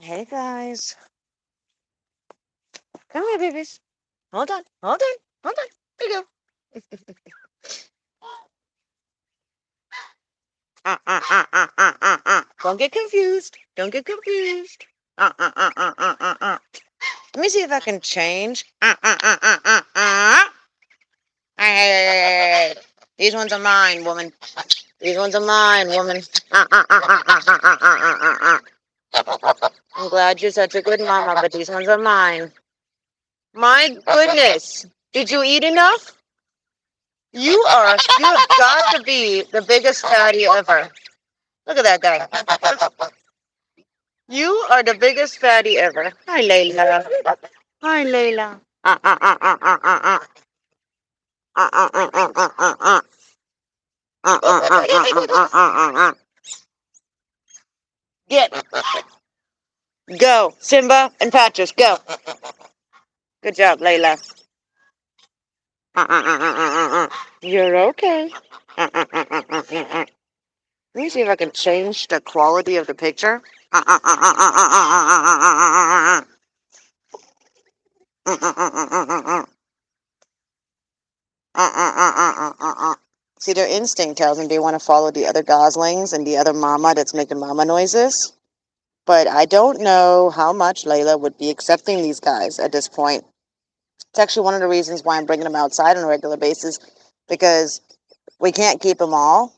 Hey guys, come here, babies. Hold on, hold on, hold on. There you go. Don't get confused. Don't get confused. Let me see if I can change. Hey, these ones are mine, woman. These ones are mine, woman. I'm glad you're such a good mama, but these ones are mine. My goodness. Did you eat enough? You have got to be the biggest fatty ever. Look at that guy. You are the biggest fatty ever. Hi, Layla. Hi, Layla. Get. Go. Simba and Patches, go. Good job, Layla. You're okay. Let me see if I can change the quality of the picture. See, their instinct tells them they want to follow the other goslings and the other mama that's making mama noises. But I don't know how much Layla would be accepting these guys at this point. It's actually one of the reasons why I'm bringing them outside on a regular basis, because we can't keep them all.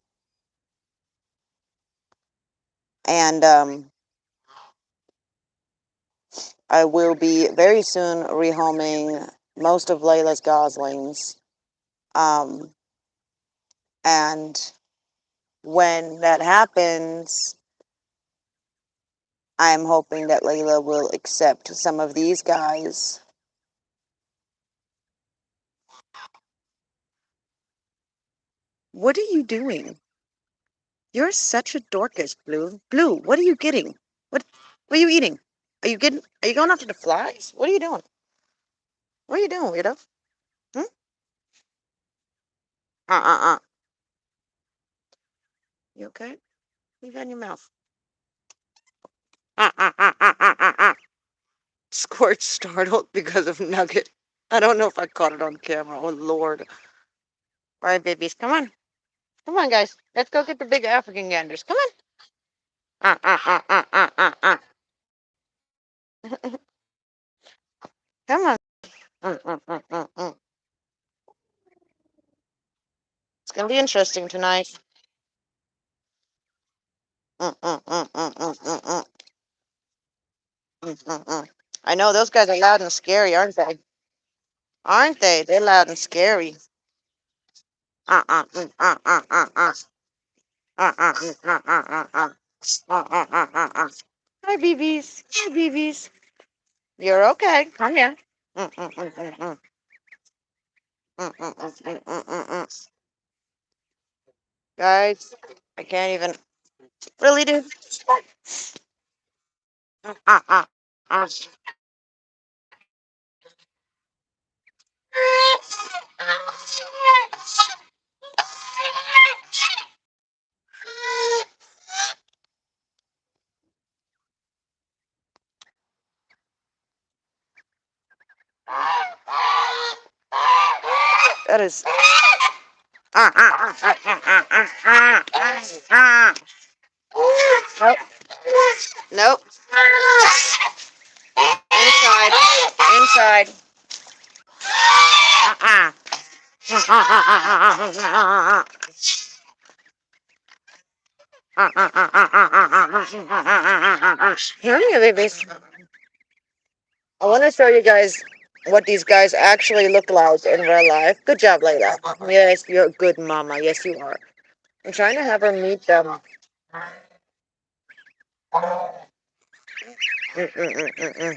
And I will be very soon rehoming most of Layla's goslings. Um, and when that happens, I'm hoping that Layla will accept some of these guys. What are you doing? You're such a Dorcas, Blue. Blue, what are you getting? What are you eating? Are you going after the flies? What are you doing? What are you doing, weirdo? Hmm? Uh. You okay? What you got in your mouth? Squirt startled because of Nugget. I don't know if I caught it on camera. Oh, Lord. All right, babies, come on. Come on, guys. Let's go get the big African ganders. Come on. Come on. It's going to be interesting tonight. I know those guys are loud and scary, aren't they? Aren't they? They're loud and scary. Hi, BBs. Hi, BBs. You're okay. Come here. Guys, I can't even really do. That is. Nope. Nope. Inside. Inside. Here, babies. I want to show you guys what these guys actually look like in real life. Good job, Layla. Yes, you're a good mama. Yes, you are. I'm trying to have her meet them. Mm.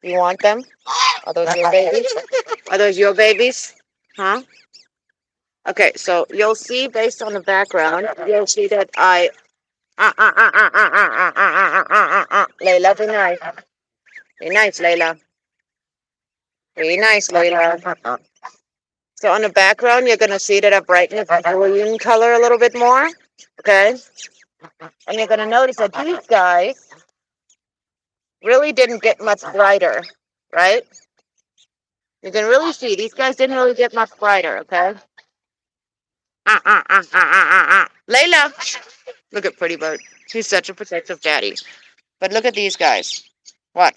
You want them? Are those your babies? Are those your babies? Huh? Okay, so you'll see based on the background, you'll see that I. Layla, be nice. Be nice, Layla. Be nice, Layla. So on the background, you're going to see that I brighten the green color a little bit more. Okay? And you're going to notice that these guys really didn't get much brighter, right? You can really see these guys didn't really get much brighter, okay? Layla! Look at Pretty Bird. He's such a protective daddy. But look at these guys. What?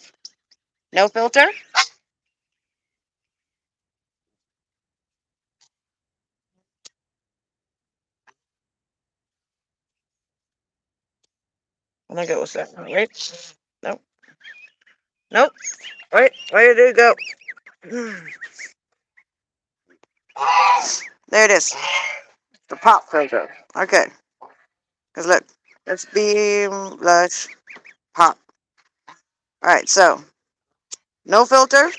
No filter? I think it was that one. Wait. Nope. Nope. Wait. Where did it go? There it is. The pop filter. Okay. Because look. Let's beam, blush, pop. Alright, so. No filter.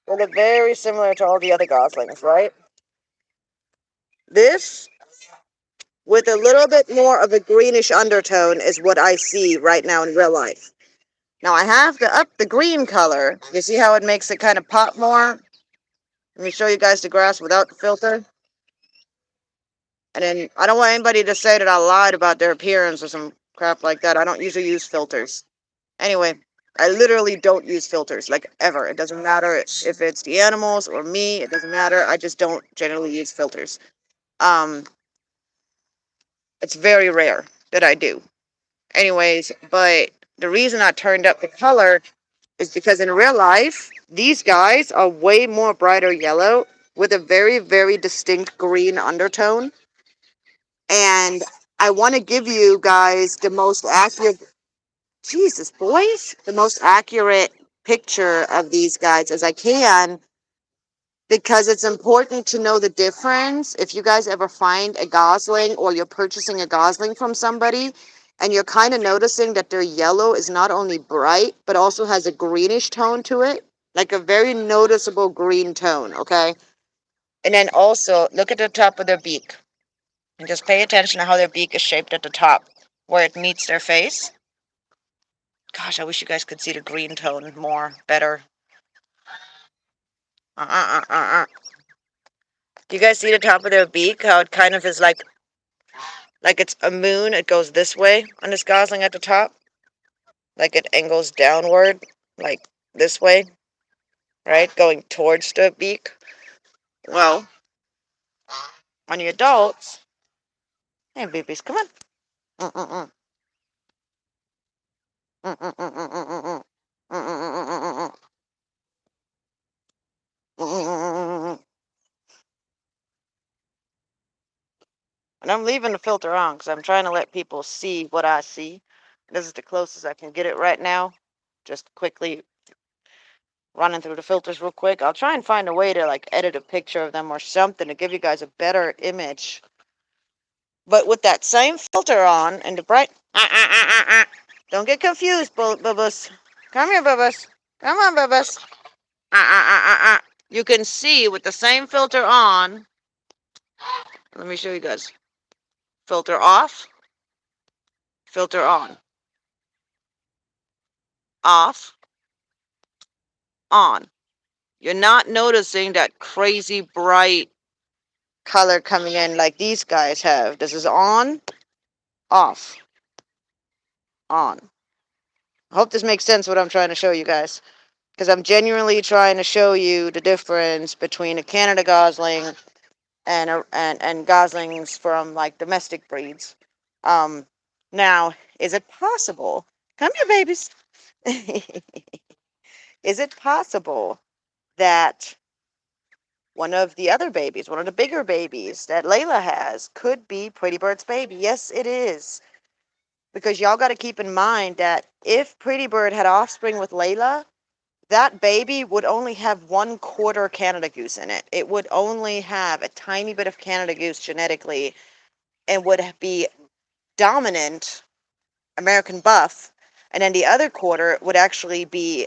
They look very similar to all the other goslings, right? This, with a little bit more of a greenish undertone, is what I see right now in real life. Now I have to up the green color. You see how it makes it kind of pop more? Let me show you guys the grass without the filter. And then I don't want anybody to say that I lied about their appearance or some crap like that. I don't usually use filters. Anyway, I literally don't use filters, like ever. It doesn't matter if it's the animals or me. It doesn't matter. I just don't generally use filters. It's very rare that I do. Anyways, but the reason I turned up the color is because in real life, these guys are way more brighter yellow with a very, very distinct green undertone. And I want to give you guys the most accurate, Jesus, boys, the most accurate picture of these guys as I can, because it's important to know the difference. If you guys ever find a gosling or you're purchasing a gosling from somebody and you're kind of noticing that their yellow is not only bright, but also has a greenish tone to it, like a very noticeable green tone, okay? And then also look at the top of their beak and just pay attention to how their beak is shaped at the top where it meets their face. Gosh, I wish you guys could see the green tone more, better. Do you guys see the top of their beak? How it kind of is like it's a moon. It goes this way on this gosling at the top. Like it angles downward, like this way, right? Going towards the beak. Well, on the adults, hey babies, come on. Mm-mm-mm. Mm-mm-mm-mm-mm-mm. Mm-mm-mm-mm-mm-mm. Mm-mm-mm-mm-mm. And I'm leaving the filter on because I'm trying to let people see what I see. This is the closest I can get it right now. Just quickly running through the filters real quick. I'll try and find a way to like edit a picture of them or something to give you guys a better image. But with that same filter on and the bright, don't get confused, Bubbles. Come here, Bubbles. Come on, Bubbles. You can see with the same filter on. Let me show you guys. Filter off. Filter on. Off. On. You're not noticing that crazy bright color coming in like these guys have. This is on, off, on. I hope this makes sense what I'm trying to show you guys. Because I'm genuinely trying to show you the difference between a Canada Gosling and Goslings from like domestic breeds. Now, is it possible? Come here, babies. Is it possible that one of the other babies, one of the bigger babies that Layla has, could be Pretty Bird's baby? Yes, it is. Because y'all got to keep in mind that if Pretty Bird had offspring with Layla, that baby would only have 1/4 Canada Goose in it. It would only have a tiny bit of Canada Goose genetically and would be dominant American buff. And then the other quarter would actually be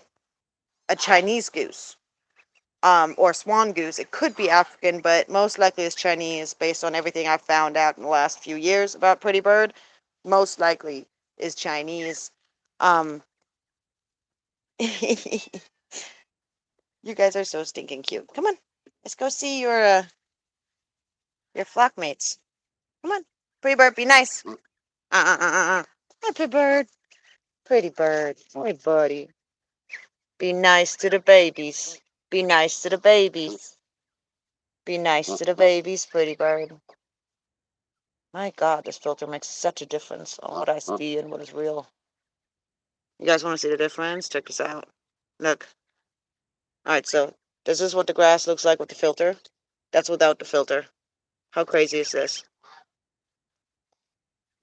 a Chinese goose. Or swan goose. It could be African, but most likely it's Chinese based on everything I've found out in the last few years about Pretty Bird. Most likely is Chinese. Um, you guys are so stinking cute. Come on, let's go see your flockmates. Come on, Pretty Bird, be nice. Hi, Pretty Bird. Pretty Bird. Hi, buddy. Be nice to the babies. Be nice to the babies. Be nice to the babies, pretty bird. My God, this filter makes such a difference on what I see and what is real. You guys want to see the difference? Check this out. Look. All right, so this is what the grass looks like with the filter. That's without the filter. How crazy is this?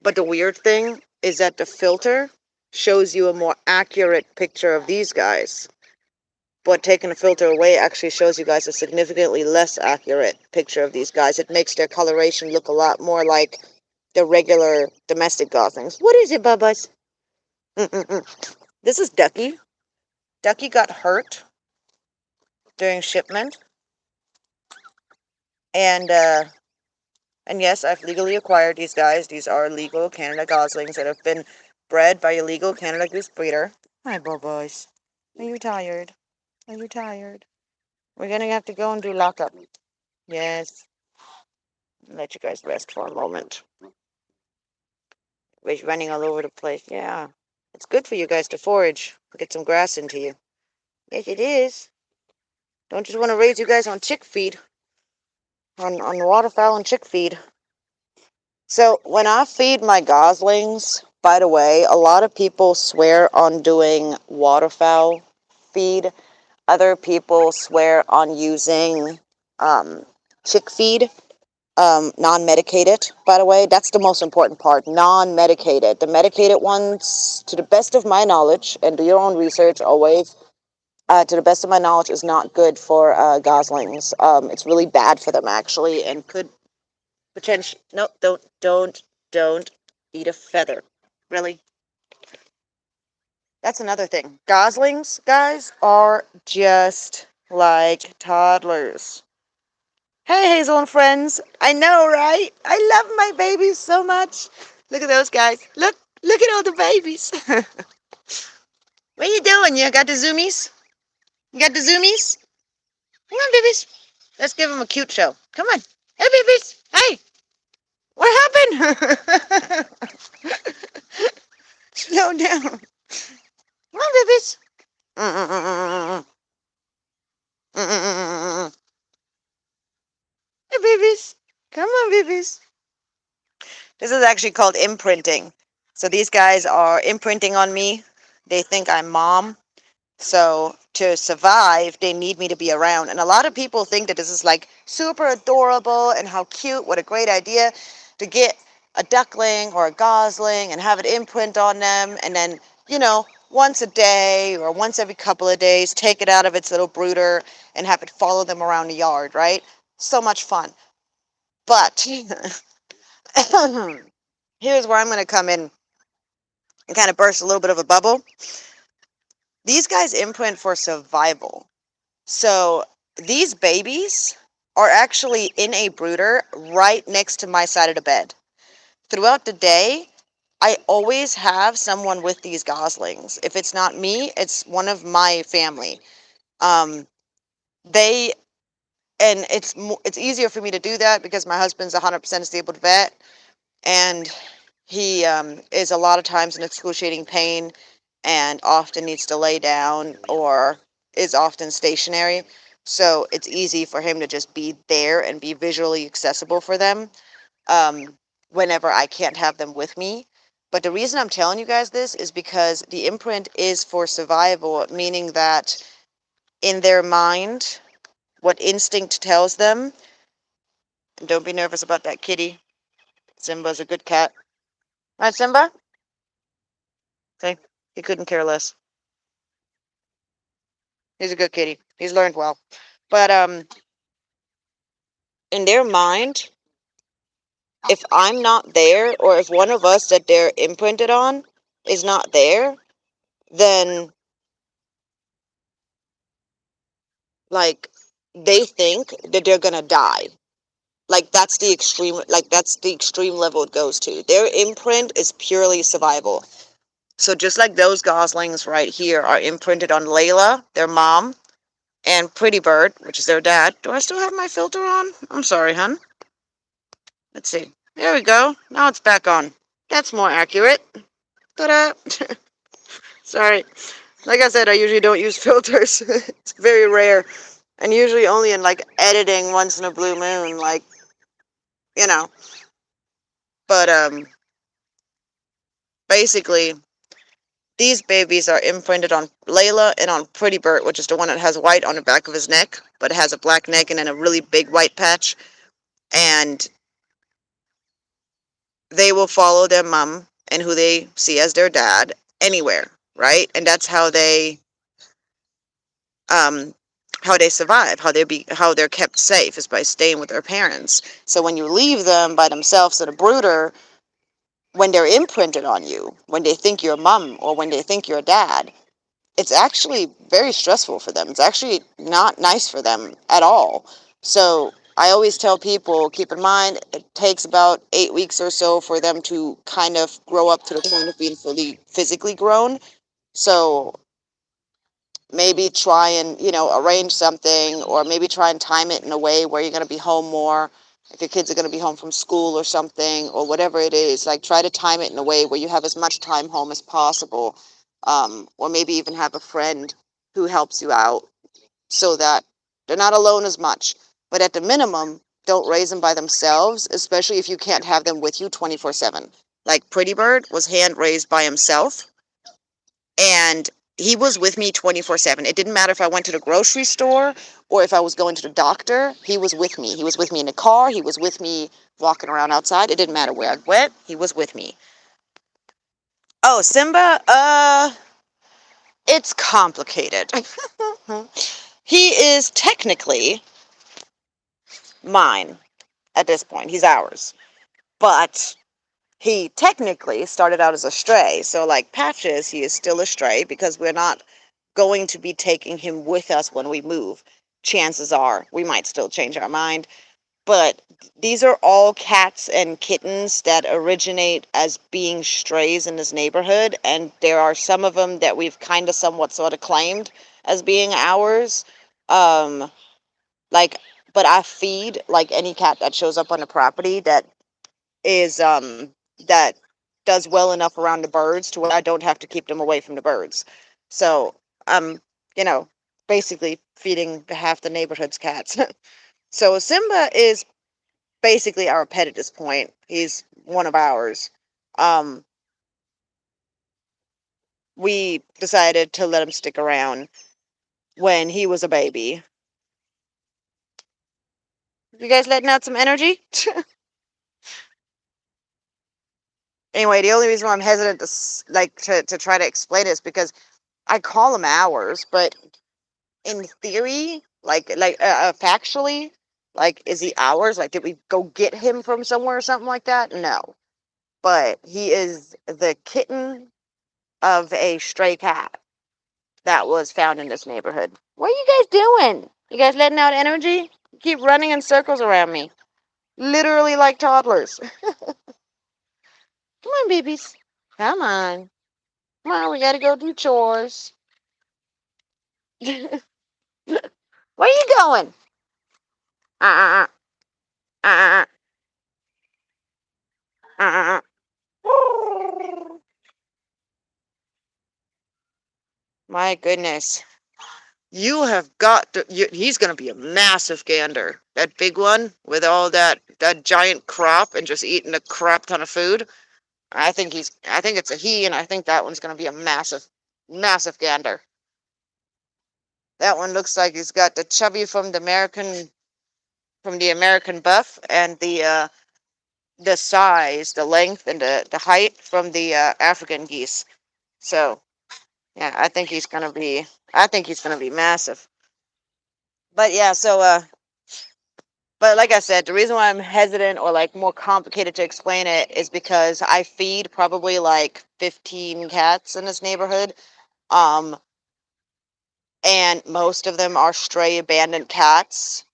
But the weird thing is that the filter shows you a more accurate picture of these guys. But taking the filter away actually shows you guys a significantly less accurate picture of these guys. It makes their coloration look a lot more like the regular domestic goslings. What is it, Bubba's? This is Ducky. Ducky got hurt during shipment. And yes, I've legally acquired these guys. These are legal Canada goslings that have been bred by a legal Canada goose breeder. Hi, Bubba's. Are you tired? Are you tired? We're gonna have to go and do lockup. Yes. Let you guys rest for a moment. We're running all over the place. Yeah. It's good for you guys to forage. Get some grass into you. Yes, it is. Don't just want to raise you guys on chick feed. On waterfowl and chick feed. So when I feed my goslings, by the way, a lot of people swear on doing waterfowl feed. Other people swear on using chick feed. Non-medicated, by the way. That's the most important part. Non-medicated. The medicated ones, to the best of my knowledge, and do your own research always, to the best of my knowledge, is not good for goslings. It's really bad for them, actually, and could potentially... No, don't eat a feather. Really? That's another thing. Goslings, guys, are just like toddlers. Hey, Hazel and friends. I know, right? I love my babies so much. Look at those guys. Look at all the babies. What are you doing? You got the zoomies? You got the zoomies? Come on, babies. Let's give them a cute show. Come on. Hey, babies. Hey. What happened? Slow down. Come on, babies. Hey, babies. Come on, babies. This is actually called imprinting. So these guys are imprinting on me. They think I'm mom. So to survive, they need me to be around. And a lot of people think that this is like super adorable and how cute, what a great idea to get a duckling or a gosling and have it imprint on them. And then, once a day or once every couple of days, take it out of its little brooder and have it follow them around the yard, right? So much fun. But here's where I'm going to come in and kind of burst a little bit of a bubble. These guys imprint for survival. So these babies are actually in a brooder right next to my side of the bed. Throughout the day, I always have someone with these goslings. If it's not me, it's one of my family. They and it's easier for me to do that because my husband's 100% disabled vet, and he is a lot of times in excruciating pain and often needs to lay down or is often stationary. So it's easy for him to just be there and be visually accessible for them whenever I can't have them with me. But the reason I'm telling you guys this is because the imprint is for survival, meaning that in their mind, what instinct tells them, and don't be nervous about that kitty. Simba's a good cat. Right, Simba? Okay, he couldn't care less. He's a good kitty. He's learned well. But in their mind, if I'm not there, or if one of us that they're imprinted on is not there, then like they think that they're gonna die. That's the extreme level it goes to. Their imprint is purely survival. So just like those goslings right here are imprinted on Layla, their mom, and Pretty Bird, which is their dad. Do I still have my filter on? I'm sorry, hun. Let's see. There we go. Now it's back on. That's more accurate. Ta-da! Sorry. Like I said, I usually don't use filters. It's very rare. And usually only in like editing once in a blue moon, like, you know. But basically these babies are imprinted on Layla and on Pretty Bert, which is the one that has white on the back of his neck, but it has a black neck and then a really big white patch. And they will follow their mom and who they see as their dad anywhere, right? And that's um how they survive, how they're kept safe is by staying with their parents. So when you leave them by themselves at a brooder, when they're imprinted on you, when they think you're a mom or when they think you're a dad, it's actually very stressful for them. It's actually not nice for them at all. So I always tell people, keep in mind, it takes about 8 weeks or so for them to kind of grow up to the point of being fully physically grown. So maybe try and, arrange something, or maybe try and time it in a way where you're going to be home more. If your kids are going to be home from school or something, or whatever it is, like try to time it in a way where you have as much time home as possible. Or maybe even have a friend who helps you out so that they're not alone as much. But at the minimum, don't raise them by themselves, especially if you can't have them with you 24/7. Like Pretty Bird was hand raised by himself, and he was with me 24/7. It didn't matter if I went to the grocery store or if I was going to the doctor. He was with me. He was with me in the car. He was with me walking around outside. It didn't matter where I went. He was with me. Oh, Simba, it's complicated. He is technically mine at this point. He's ours. But he technically started out as a stray. So, like Patches, he is still a stray because we're not going to be taking him with us when we move. Chances are we might still change our mind. But these are all cats and kittens that originate as being strays in this neighborhood. And there are some of them that we've kind of somewhat sort of claimed as being ours. Um, like, but I feed like any cat that shows up on the property is that does well enough around the birds to where I don't have to keep them away from the birds. So I'm, you know, basically feeding half the neighborhood's cats. So Simba is basically our pet at this point. He's one of ours. Um, we decided to let him stick around when he was a baby. You guys letting out some energy? Anyway, the only reason why I'm hesitant to try to explain it is because I call him ours, but in theory, factually, like, is he ours? Like, did we go get him from somewhere or something like that? No. But he is the kitten of a stray cat that was found in this neighborhood. What are you guys doing? You guys letting out energy? You keep running in circles around me. Literally like toddlers. Come on, babies. Come on. Come on, we gotta go do chores. Where are you going? Uh uh uh uh uh uh. My goodness. You have got to, he's going to be a massive gander. That big one with all that giant crop and just eating a crap ton of food. I think it's a he, and I think that one's going to be a massive gander. That one looks like he's got the chubby from the American buff, and the size, the length, and the height from the African geese. So yeah, I think he's gonna be massive. But yeah, but like I said, the reason why I'm hesitant or like more complicated to explain it is because I feed probably like 15 cats in this neighborhood. Um, and most of them are stray abandoned cats.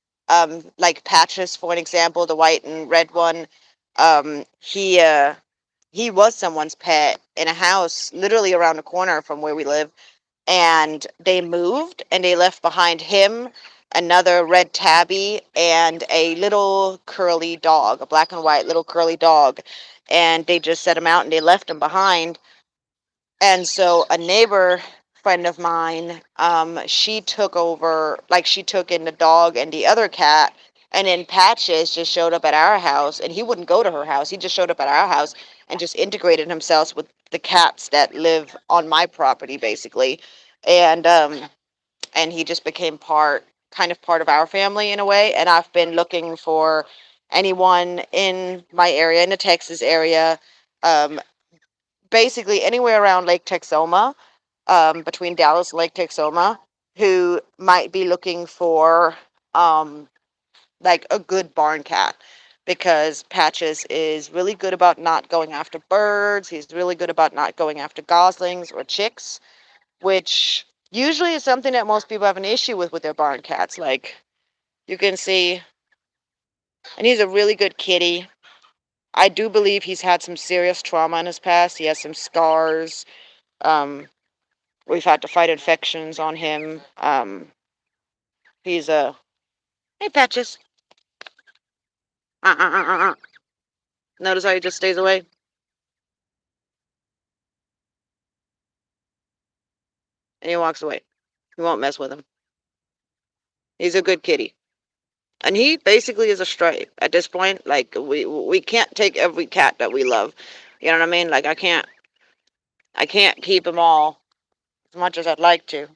Like Patches, for an example, the white and red one. Um, he uh he was someone's pet in a house literally around the corner from where we live, and they moved and they left behind him, another red tabby, and a little curly dog, a black and white little curly dog, and they just set him out and they left him behind. And so a neighbor friend of mine, she took over, like she took in the dog and the other cat, and then Patches just showed up at our house, and he wouldn't go to her house. He just showed up at our house and just integrated himself with the cats that live on my property, basically, and he just became kind of part of our family in a way. And I've been looking for anyone in my area, in the Texas area, um, basically anywhere around Lake Texoma, between Dallas and Lake Texoma, who might be looking for um, like a good barn cat, because Patches is really good about not going after birds. He's really good about not going after goslings or chicks, which usually is something that most people have an issue with their barn cats. Like you can see, and he's a really good kitty. I do believe he's had some serious trauma in his past. He has some scars. Um, we've had to fight infections on him. He's a hey Patches. Uh. Notice how he just stays away, and he walks away. He won't mess with him. He's a good kitty, and he basically is a stray at this point. Like we can't take every cat that we love. You know what I mean? Like I can't keep them all as much as I'd like to.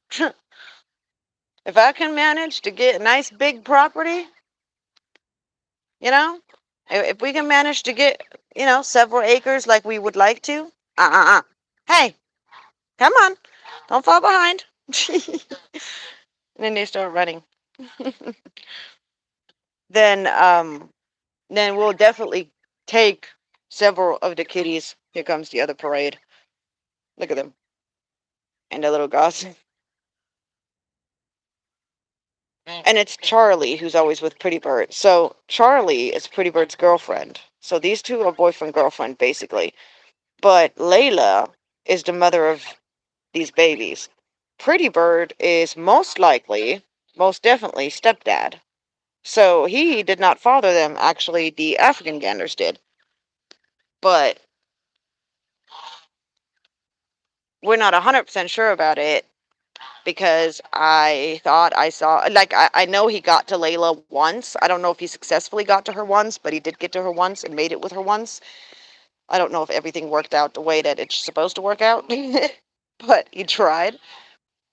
If I can manage to get a nice big property, you know, if we can manage to get, several acres like we would like to, hey, come on, don't fall behind. And then they start running. then, um, then we'll definitely take several of the kitties. Here comes the other parade. Look at them. And the little goss. And it's Charlie who's always with Pretty Bird. So Charlie is Pretty Bird's girlfriend. So these two are boyfriend girlfriend basically. But Layla is the mother of these babies. Pretty Bird is most definitely stepdad. So he did not father them. Actually, the African Ganders did. But we're not 100% sure about it, because I thought I saw, like, I know he got to Layla once. I don't know if he successfully got to her once, but he did get to her once and made it with her once. I don't know if everything worked out the way that it's supposed to work out, but he tried.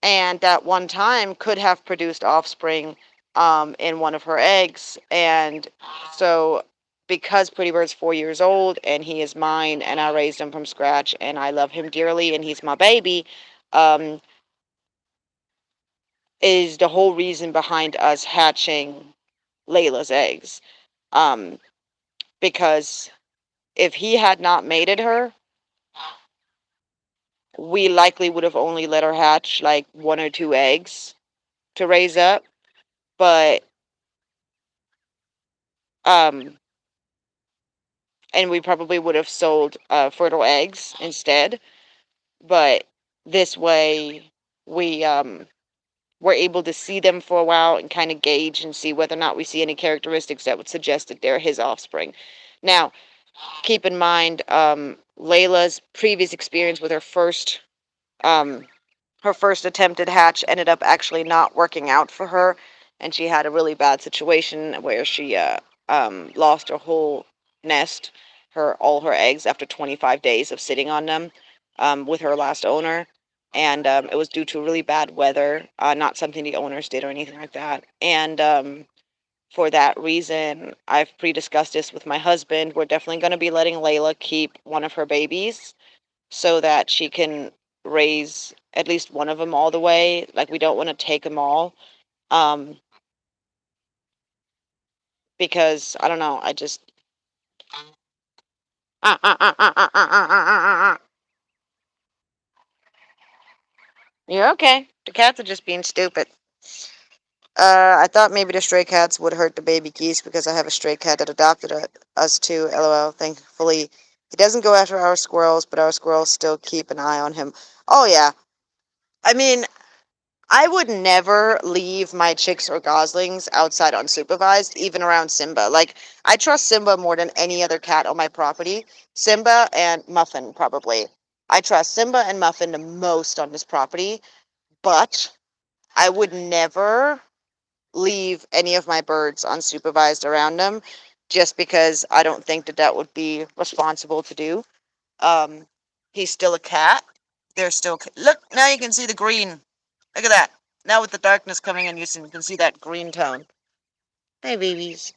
And that one time could have produced offspring in one of her eggs. And so, because Pretty Bird's 4 years old and he is mine, and I raised him from scratch, and I love him dearly, and he's my baby, um, is the whole reason behind us hatching Layla's eggs. Um, because if he had not mated her, we likely would have only let her hatch like one or two eggs to raise up. But um, and we probably would have sold fertile eggs instead. But this way, we were able to see them for a while and kind of gauge and see whether or not we see any characteristics that would suggest that they're his offspring. Now, keep in mind, Layla's previous experience with um, her first attempted hatch ended up actually not working out for her, and she had a really bad situation where she lost her whole nest, all her eggs, after 25 days of sitting on them with her last owner. And it was due to really bad weather, not something the owners did or anything like that. And for that reason, I've pre-discussed this with my husband. We're definitely going to be letting Layla keep one of her babies so that she can raise at least one of them all the way. Like, we don't want to take them all. Um, because I don't know, I just you're okay. The cats are just being stupid. I thought maybe the stray cats would hurt the baby geese because I have a stray cat that adopted us too. LOL. Thankfully, he doesn't go after our squirrels, but our squirrels still keep an eye on him. Oh yeah. I mean, I would never leave my chicks or goslings outside unsupervised, even around Simba. Like, I trust Simba more than any other cat on my property. Simba and Muffin, probably. I trust Simba and Muffin the most on this property. but I would never leave any of my birds unsupervised around them just because I don't think that that would be responsible to do. Um, he's still a cat. They're still, look, now you can see the green. Look at that. Now with the darkness coming in, you can see that green tone. Hey, babies.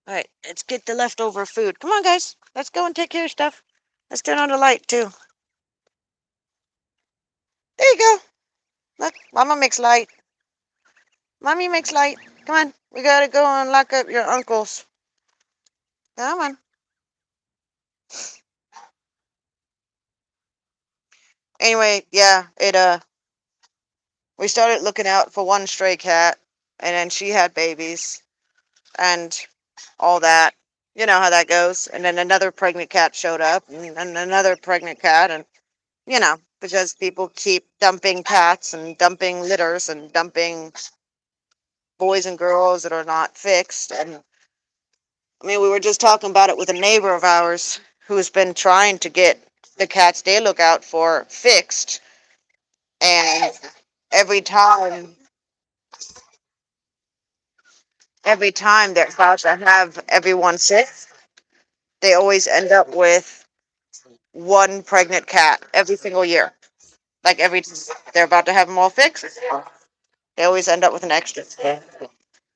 All right, let's get the leftover food. Come on, guys. Let's go and take care of stuff. Let's turn on the light, too. There you go. Look, Mama makes light. Mommy makes light. Come on. We gotta go and lock up your uncles. Come on. Anyway, yeah, we started looking out for one stray cat, and then she had babies, and all that. You know how that goes. And then another pregnant cat showed up, and another pregnant cat, and, because people keep dumping cats and dumping litters and dumping boys and girls that are not fixed. And I mean, we were just talking about it with a neighbor of ours who's been trying to get the cats they look out for fixed, and every time every time they're about to have everyone sick, they always end up with one pregnant cat every single year. Like they're about to have them all fixed, they always end up with an extra.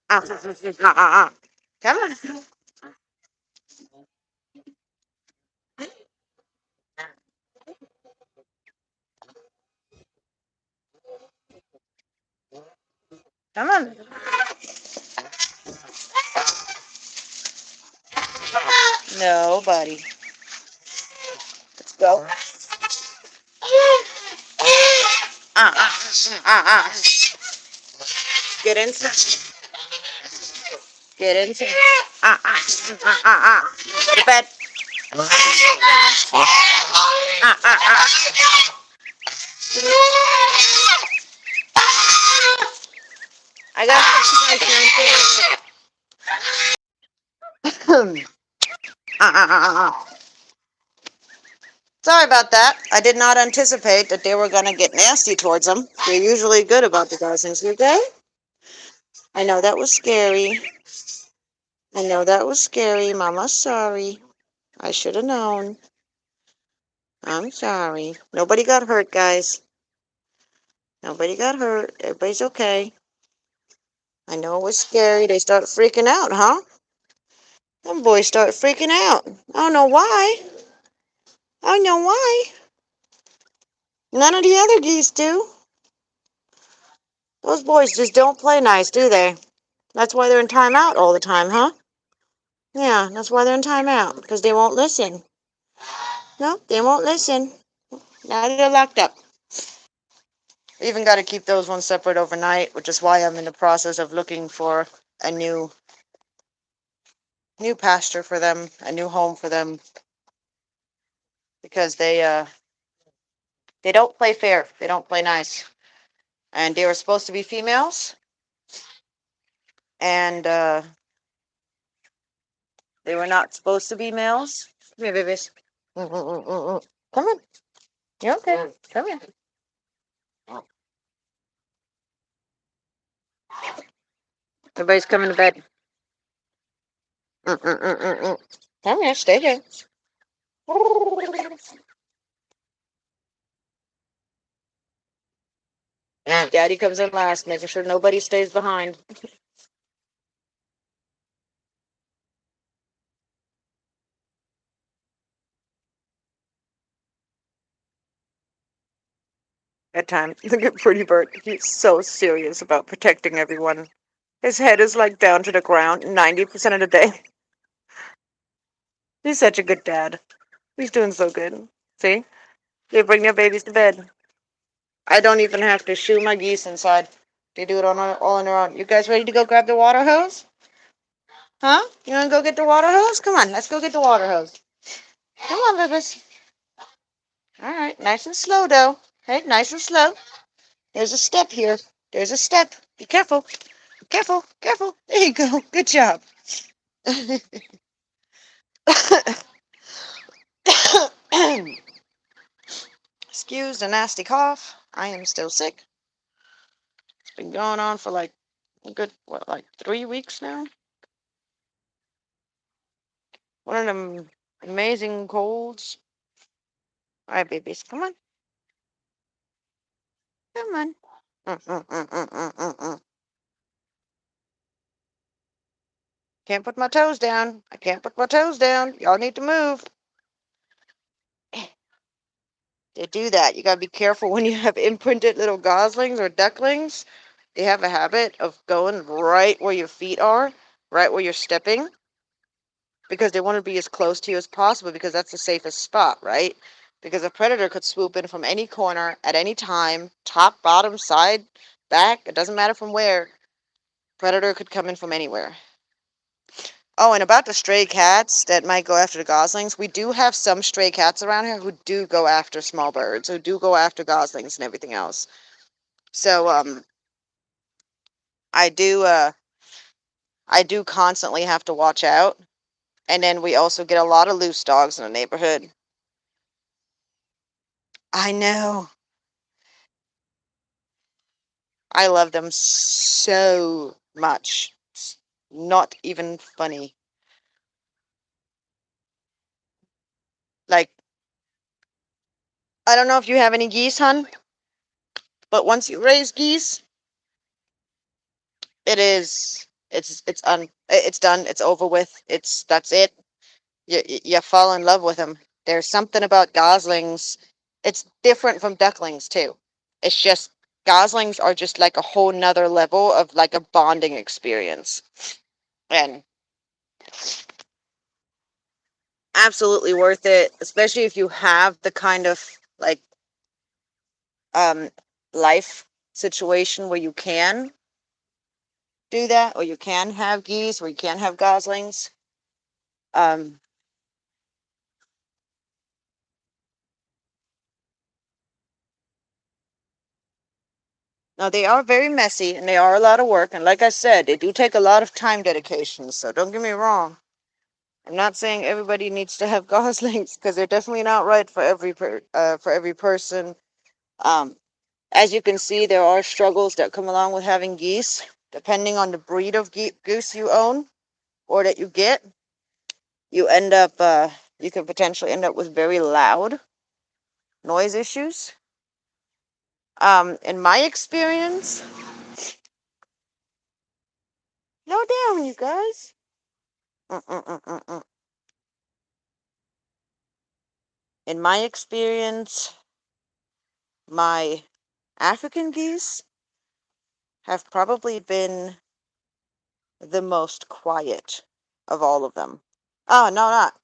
Come on, come on. No, buddy. Let's go. Get inside. Get into the bed. I got Sorry about that. I did not anticipate that they were going to get nasty towards them. They're usually good about the goslings, you okay? I know that was scary. I know that was scary. Mama's sorry. I should have known. I'm sorry. Nobody got hurt, guys. Nobody got hurt. Everybody's okay. I know it was scary. They start freaking out, huh? Them boys start freaking out. I don't know why. I don't know why. None of the other geese do. Those boys just don't play nice, do they? That's why they're in timeout all the time, huh? Yeah, that's why they're in timeout. Because they won't listen. No, they won't listen. Now they're locked up. We even got to keep those ones separate overnight, which is why I'm in the process of looking for a new pasture for them, a new home for them, because they don't play fair. They don't play nice. And they were supposed to be females, and they were not supposed to be males. Come here, babies. Come on. You're okay. Come here. Everybody's coming to bed. Come here. Stay here. Daddy comes in last, making sure nobody stays behind. At times, look at Pretty Bird. He's so serious about protecting everyone. His head is like down to the ground 90% of the day. He's such a good dad. He's doing so good. See? They bring their babies to bed. I don't even have to shoo my geese inside. They do it all on their own. You guys ready to go grab the water hose? Huh? You want to go get the water hose? Come on, let's go get the water hose. Come on, babies. All right, nice and slow, though. Hey, nice and slow. There's a step here. There's a step. Be careful. Careful, careful. There you go. Good job. Excuse the nasty cough. I am still sick. It's been going on for like a good, what, like 3 weeks now? One of them amazing colds. All right, babies, come on. Come on. Mm. Can't put my toes down. I can't put my toes down. Y'all need to move. They do that. You gotta be careful when you have imprinted little goslings or ducklings. They have a habit of going right where your feet are, right where you're stepping, because they want to be as close to you as possible because that's the safest spot, right? Because a predator could swoop in from any corner at any time, top, bottom, side, back, it doesn't matter from where. Predator could come in from anywhere. Oh, and about the stray cats that might go after the goslings, we do have some stray cats around here who do go after small birds, who do go after goslings and everything else. So, I do, I do constantly have to watch out. And then we also get a lot of loose dogs in the neighborhood. I know. I love them so much. It's not even funny. Like, I don't know if you have any geese, hon, but once you raise geese, it's done. It's over with. That's it. You fall in love with them. There's something about goslings. It's different from ducklings too. It's just goslings are just like a whole nother level of like a bonding experience, and absolutely worth it, especially if you have the kind of like um life situation where you can do that, or you can have geese, or you can have goslings. Um, Now they are very messy and they are a lot of work, and like I said, they do take a lot of time dedication. So don't get me wrong. I'm not saying everybody needs to have goslings because they're definitely not right for every person. Um, as you can see, there are struggles that come along with having geese, depending on the breed of goose you own or that you get. You end up, you could potentially end up with very loud noise issues. In my experience, slow down, you guys. Mm-mm-mm-mm-mm. In my experience, my African geese have probably been the most quiet of all of them. Oh, no, not.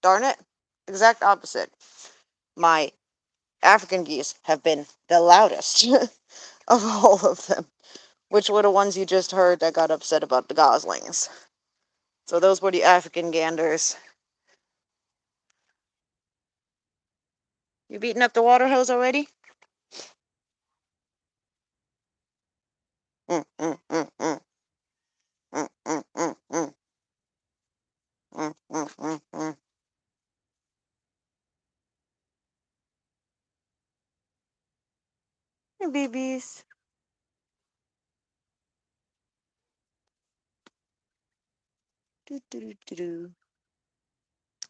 Darn it. Exact opposite. My African geese have been the loudest of all of them, which were the ones you just heard that got upset about the goslings. So those were the African ganders. You beating up the water hose already? Mm, mm, mm, mm, mm, mm, mm, mm, mm, mm, mm, mm. Hey, babies. Do, do, do, do, do.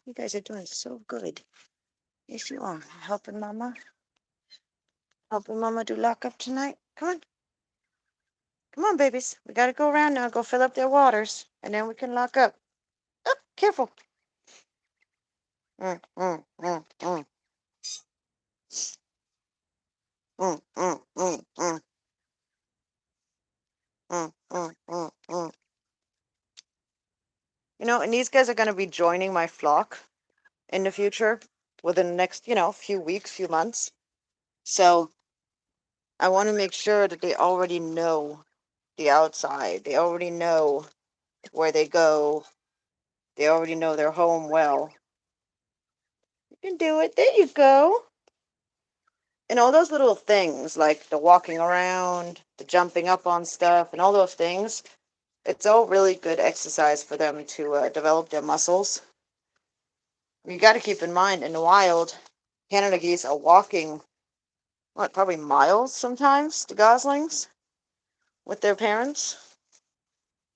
You guys are doing so good. Yes, you are. Helping Mama. Helping Mama do lockup tonight. Come on. Come on, babies. We got to go around now. Go fill up their waters. And then we can lock up. Oh, careful. Mm, mm, mm, mm, mm, mm, mm, mm, mm, mm, mm, mm. You know, and these guys are going to be joining my flock in the future within the next, few weeks, few months. So I want to make sure that they already know the outside. They already know where they go. They already know their home well. You can do it. There you go. And all those little things, like the walking around, the jumping up on stuff, and all those things, it's all really good exercise for them to develop their muscles. You got to keep in mind, in the wild, Canada geese are walking what, probably miles sometimes, the goslings with their parents.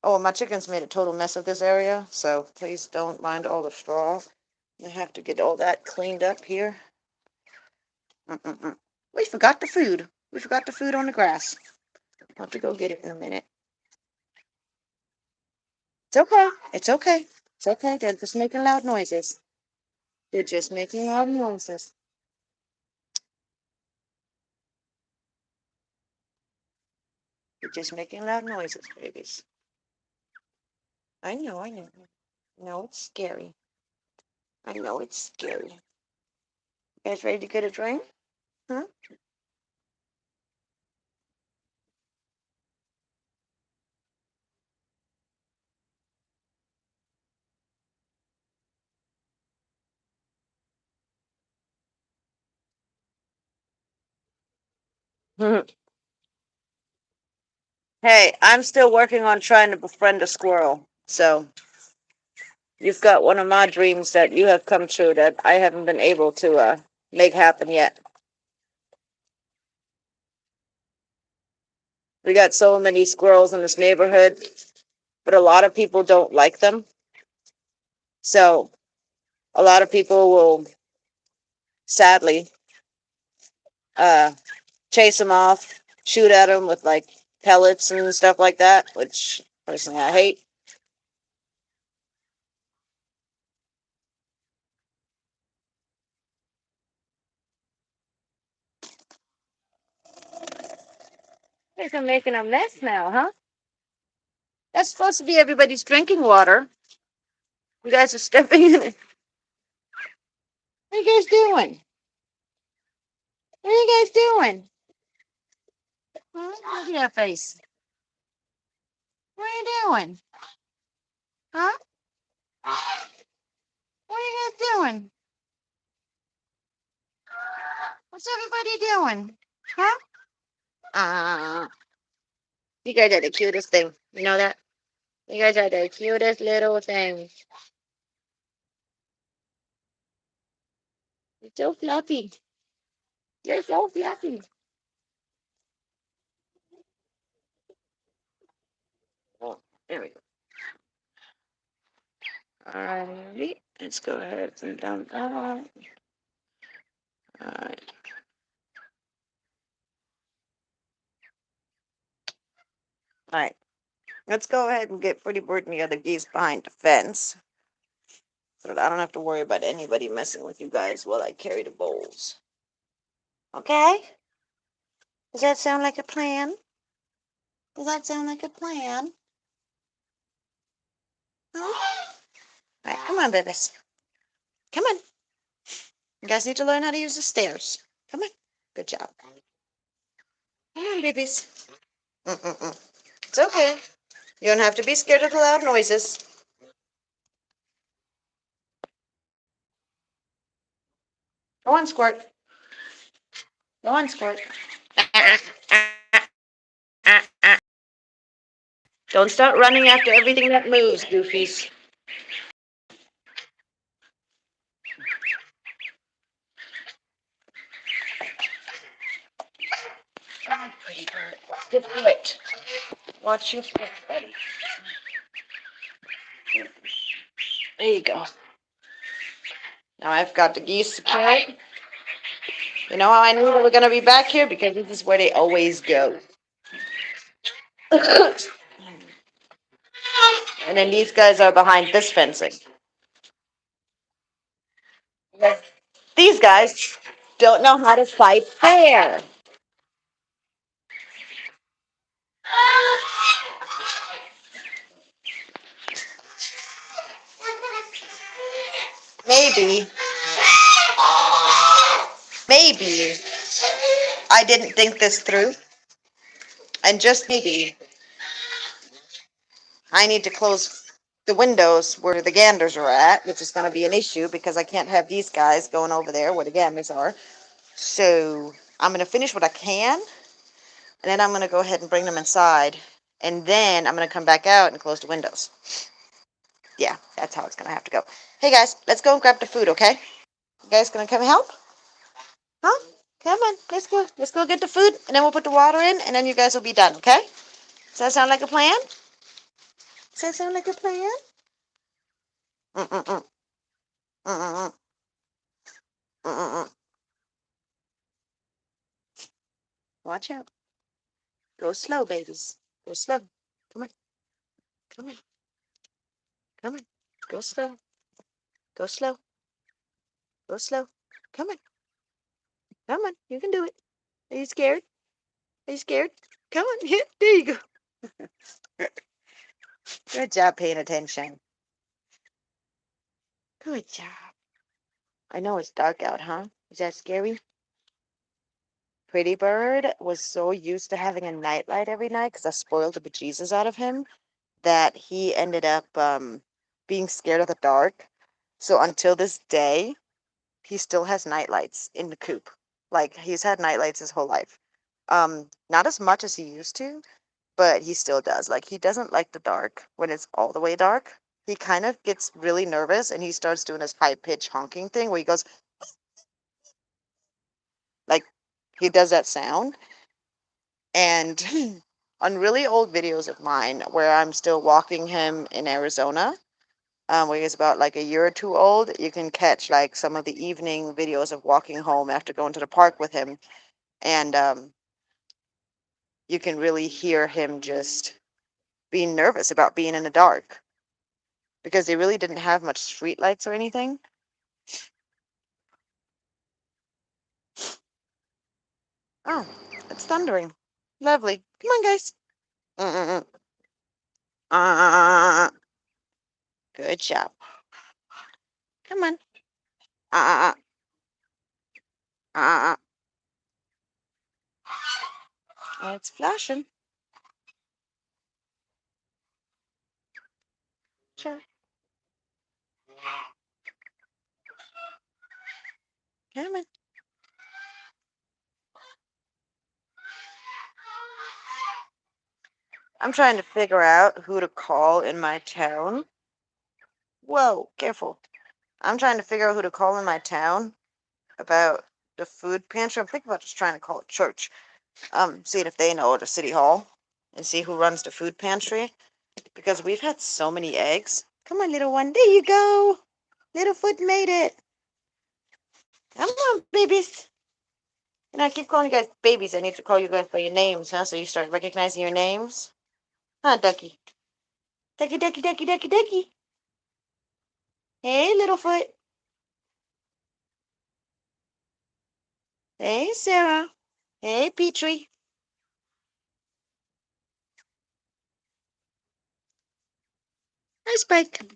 Oh, my chickens made a total mess of this area, so please don't mind all the straw. I have to get all that cleaned up here. We forgot the food. We forgot the food on the grass. I'll have to go get it in a minute. It's okay. It's okay. It's okay. They're just making loud noises. They're just making loud noises. They're just making loud noises, babies. I know, I know. No, it's scary. I know it's scary. You guys ready to get a drink? Huh? Hey, I'm still working on trying to befriend a squirrel. So you've got one of my dreams that you have come true that I haven't been able to make happen yet. We got so many squirrels in this neighborhood, but a lot of people don't like them. So a lot of people will sadly uh, chase them off, shoot at them with like pellets and stuff like that, which personally I hate. You guys are making a mess now, huh? That's supposed to be everybody's drinking water. You guys are stepping in it. What are you guys doing? What are you guys doing? Huh? Look at that face. What are you doing? Huh? What are you guys doing? What's everybody doing? Huh? You guys are the cutest thing. You know that? You guys are the cutest little things. You're so fluffy. You're so fluffy. Oh, there we go. Alrighty. Let's go ahead and dump that. Alright. Alright. Let's go ahead and get Pretty Bird and the other geese behind the fence, so that I don't have to worry about anybody messing with you guys while I carry the bowls. Okay? Does that sound like a plan? Does that sound like a plan? Huh? Alright, come on, babies. Come on. You guys need to learn how to use the stairs. Come on. Good job. Come on, babies. Mm-mm-mm. It's okay. You don't have to be scared of the loud noises. Go on, Squirt. Go on, Squirt. Don't start running after everything that moves, Goofies. Come on, Pretty Bird. Good foot. Watch your foot, buddy. There you go. Now I've got the geese secured. You know how I knew they were going to be back here? Because this is where they always go. And then these guys are behind this fencing. These guys don't know how to fight fair. Maybe I didn't think this through. And just maybe I need to close the windows where the ganders are at, which is going to be an issue because I can't have these guys going over there where the ganders are. So I'm going to finish what I can, and then I'm going to go ahead and bring them inside. And then I'm going to come back out and close the windows. Yeah, that's how it's going to have to go. Hey, guys, let's go and grab the food, okay? You guys going to come help? Huh? Come on, let's go. Let's go get the food, and then we'll put the water in, and then you guys will be done, okay? Does that sound like a plan? Does that sound like a plan? Mm-mm-mm. Mm-mm-mm. Mm-mm-mm. Watch out. Go slow, babies. Go slow. Come on. Come on. Come on. Go slow. Go slow. Go slow. Come on. Come on. You can do it. Are you scared? Are you scared? Come on. There you go. Good job paying attention. Good job. I know it's dark out, huh? Is that scary? Pretty Bird was so used to having a nightlight every night because I spoiled the bejesus out of him that he ended up being scared of the dark. So until this day, he still has nightlights in the coop. Like he's had nightlights his whole life. Not as much as he used to, but he still does. Like he doesn't like the dark when it's all the way dark. He kind of gets really nervous and he starts doing this high pitch honking thing where he goes like he does that sound. And on really old videos of mine where I'm still walking him in Arizona, when he's about like a year or two old, you can catch like some of the evening videos of walking home after going to the park with him. And you can really hear him just being nervous about being in the dark because they really didn't have much street lights or anything. Oh, it's thundering. Lovely. Come on, guys. Mm-mm-mm. Uh, good job. Come on. Uh, uh, uh, it's flashing. Sure. Come on. I'm trying to figure out who to call in my town. Whoa, careful. I'm trying to figure out who to call in my town about the food pantry. I'm thinking about just trying to call it church. Seeing if they know at the city hall and see who runs the food pantry. Because we've had so many eggs. Come on, little one. There you go. Littlefoot made it. Come on, babies. And I keep calling you guys babies. I need to call you guys by your names, huh? So you start recognizing your names. Huh, Ducky? Ducky, Ducky, Ducky, Ducky, Ducky. Hey, Littlefoot. Hey, Sarah. Hey, Petrie. Hi, Spike.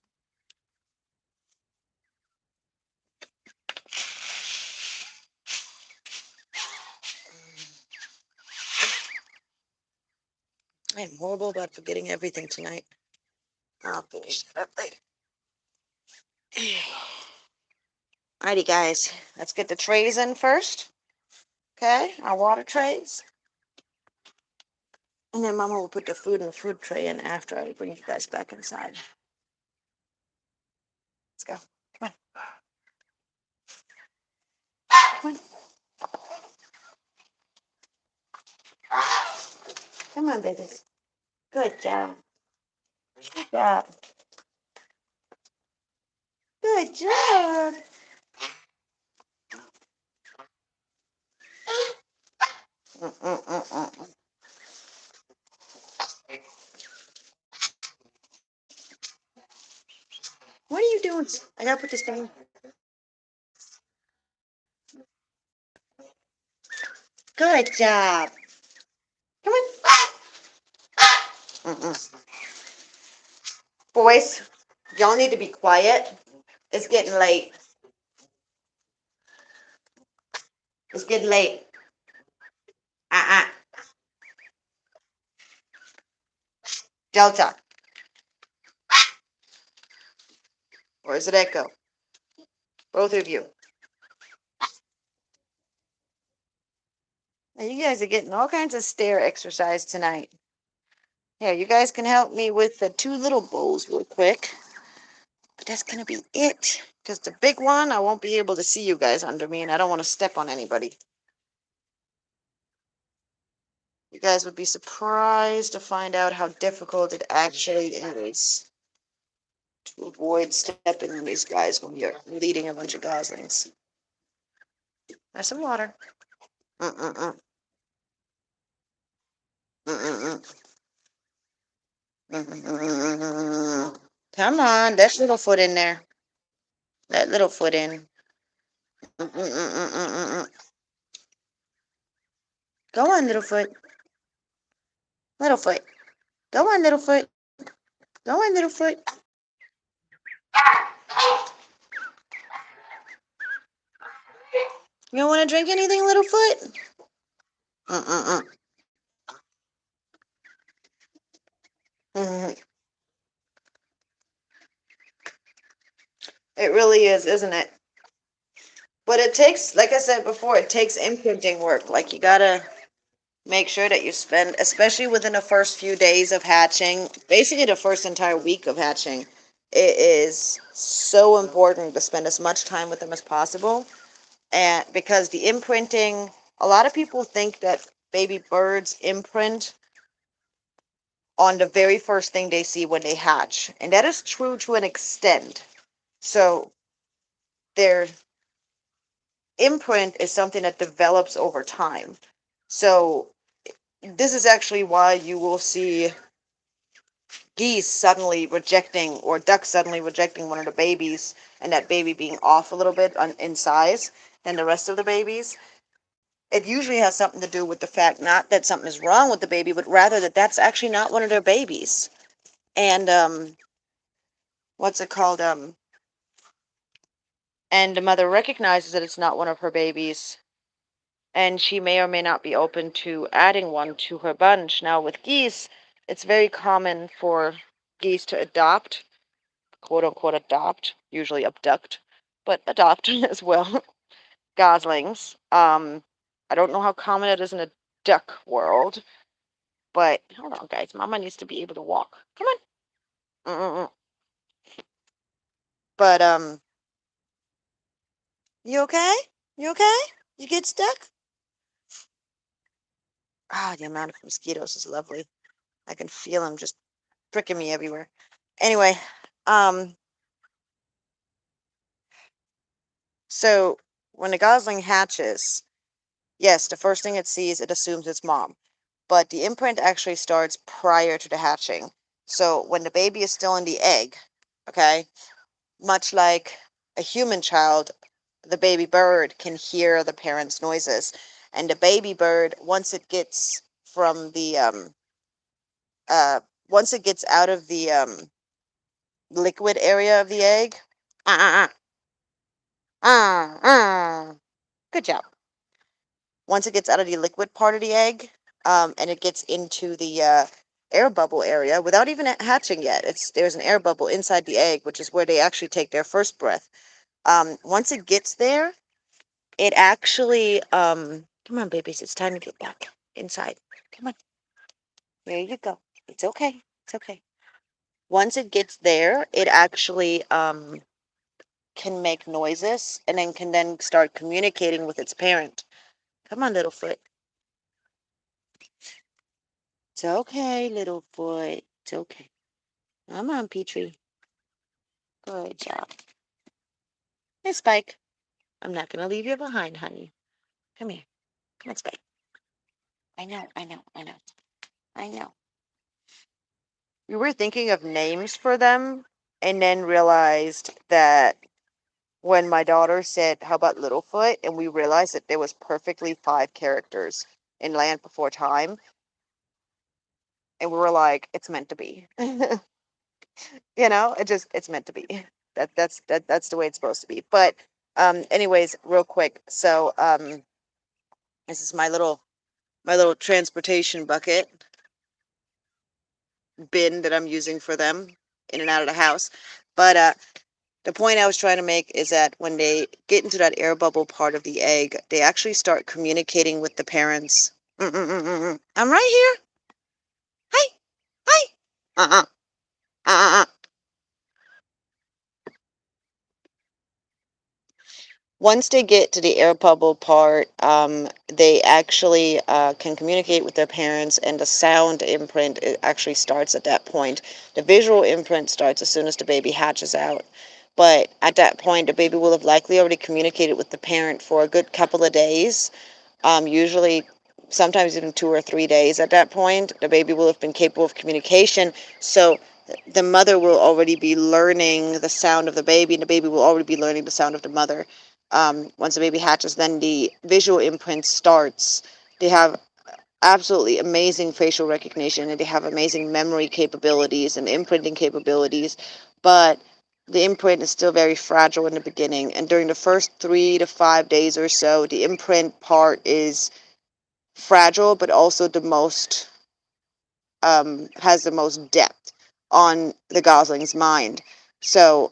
I am horrible about forgetting everything tonight. I'll finish that up later. Alrighty, guys. Let's get the trays in first. Okay, our water trays. And then Mama will put the food in the food tray in after I bring you guys back inside. Let's go. Come on. Come on. Come on, babies. Good job. Good job. Good job. Mm-mm-mm-mm. What are you doing? I gotta put this down. Good job. Come on. Mm-mm. Boys, y'all need to be quiet. It's getting late. It's getting late. Uh-uh. Delta. Where's it echo? Both of you. Now, you guys are getting all kinds of stair exercise tonight. Here, you guys can help me with the two little bowls real quick. But that's going to be it. Because the big one, I won't be able to see you guys under me, and I don't want to step on anybody. You guys would be surprised to find out how difficult it actually is to avoid stepping on these guys when you're leading a bunch of goslings. There's some water. Mm-mm-mm. Mm-mm-mm. Mm-mm-mm. Come on, there's little foot in there. That little foot in. Mm-mm-mm-mm-mm-mm. Go on, little foot. Little foot. Go on, little foot. Go on, little foot. You don't want to drink anything, little foot? Mm-mm-mm. Mm-hmm. It really is, isn't it? But it takes, like I said before, it takes imprinting work. Like, you gotta make sure that you spend, especially within the first few days of hatching, basically the first entire week of hatching, it is so important to spend as much time with them as possible. And because the imprinting, a lot of people think that baby birds imprint on the very first thing they see when they hatch. And that is true to an extent. So their imprint is something that develops over time. So this is actually why you will see geese suddenly rejecting or ducks suddenly rejecting one of the babies, and that baby being off a little bit in size than the rest of the babies. It usually has something to do with the fact not that something is wrong with the baby, but rather that that's actually not one of their babies. And what's it called? And the mother recognizes that it's not one of her babies, and she may or may not be open to adding one to her bunch. Now, with geese, it's very common for geese to adopt, quote unquote adopt, usually abduct, but adopt as well, goslings. I don't know how common it is in the duck world, but hold on, guys. Mama needs to be able to walk. Come on. Mm-mm-mm. But you okay? You okay? You get stuck? Ah, the amount of mosquitoes is lovely. I can feel them just pricking me everywhere. Anyway, um, so when a gosling hatches, yes, the first thing it sees, it assumes it's mom. But the imprint actually starts prior to the hatching. So when the baby is still in the egg, okay, much like a human child, the baby bird can hear the parents' noises. And the baby bird, from the once it gets out of the liquid area of the egg, uh, uh, uh, good job. Once it gets out of the liquid part of the egg, and it gets into the air bubble area without even hatching yet, there's an air bubble inside the egg, which is where they actually take their first breath. Once it gets there, it actually come on, babies, it's time to get back inside. Come on, there you go. It's okay. It's okay. Once it gets there, it actually can make noises and then can then start communicating with its parent. Come on, little foot. It's okay, little foot. It's okay. Come on, Petrie. Good job. Hey, Spike. I'm not going to leave you behind, honey. Come here. Come on, Spike. I know, I know, I know. I know. We were thinking of names for them and then realized that when my daughter said, "How about Littlefoot?" and we realized that there was perfectly 5 characters in Land Before Time, and we were like, "It's meant to be." It's meant to be. That's the way it's supposed to be. But anyways, real quick. So this is my little transportation bucket bin that I'm using for them in and out of the house. But the point I was trying to make is that when they get into that air bubble part of the egg, they actually start communicating with the parents. I'm right here. Hi, hi. Uh-uh. Uh-uh. Once they get to the air bubble part, they actually can communicate with their parents, and the sound imprint it actually starts at that point. The visual imprint starts as soon as the baby hatches out. But at that point, the baby will have likely already communicated with the parent for a good couple of days, usually sometimes even 2 or 3 days at that point. The baby will have been capable of communication. So the mother will already be learning the sound of the baby, and the baby will already be learning the sound of the mother. Once the baby hatches, then the visual imprint starts. They have absolutely amazing facial recognition, and they have amazing memory capabilities and imprinting capabilities, but the imprint is still very fragile in the beginning. And during the first 3 to 5 days or so, the imprint part is fragile, but also the most has the most depth on the gosling's mind. So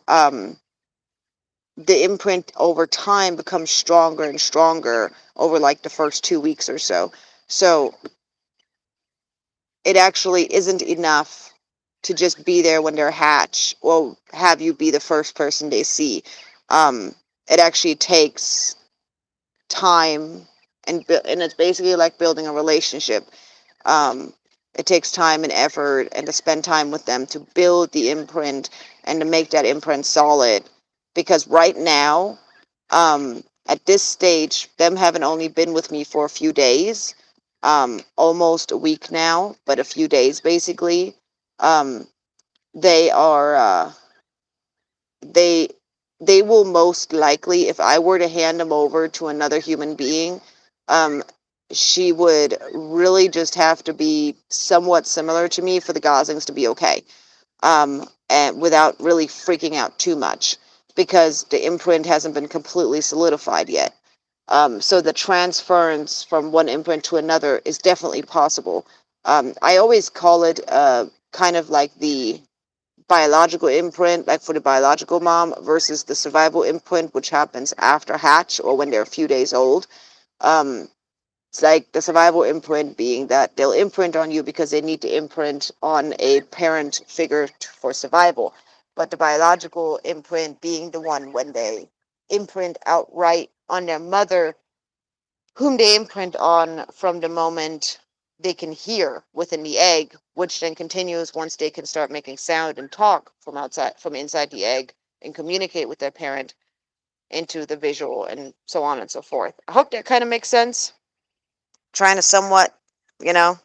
the imprint over time becomes stronger and stronger over like the first 2 weeks or so. So it actually isn't enough to just be there when they're hatched or have you be the first person they see. Um, it actually takes time, and it's basically like building a relationship. Um, it takes time and effort and to spend time with them to build the imprint and to make that imprint solid. Because right now, at this stage, them having only been with me for a few days, almost a week now, but a few days basically, um, they are they they will most likely, if I were to hand them over to another human being, um, she would really just have to be somewhat similar to me for the goslings to be okay, and without really freaking out too much, because the imprint hasn't been completely solidified yet. So the transference from one imprint to another is definitely possible. I always call it kind of like the biological imprint, like for the biological mom, versus the survival imprint, which happens after hatch or when they're a few days old. Um, it's like the survival imprint being that they'll imprint on you because they need to imprint on a parent figure for survival. But the biological imprint being the one when they imprint outright on their mother, whom they imprint on from the moment they can hear within the egg, which then continues once they can start making sound and talk from inside the egg, and communicate with their parent into the visual, and so on and so forth. I hope that kind of makes sense. Trying to somewhat, you know.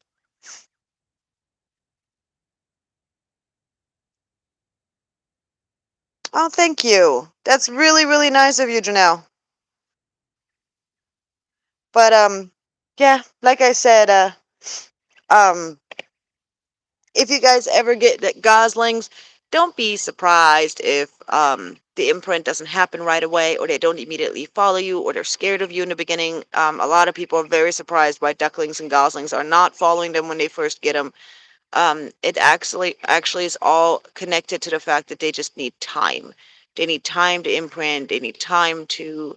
Oh, thank you. That's really, really nice of you, Janelle. But yeah, like I said, um, if you guys ever get the goslings, don't be surprised if the imprint doesn't happen right away, or they don't immediately follow you, or they're scared of you in the beginning. A lot of people are very surprised why ducklings and goslings are not following them when they first get them. It actually is all connected to the fact that they just need time. They need time to imprint. They need time to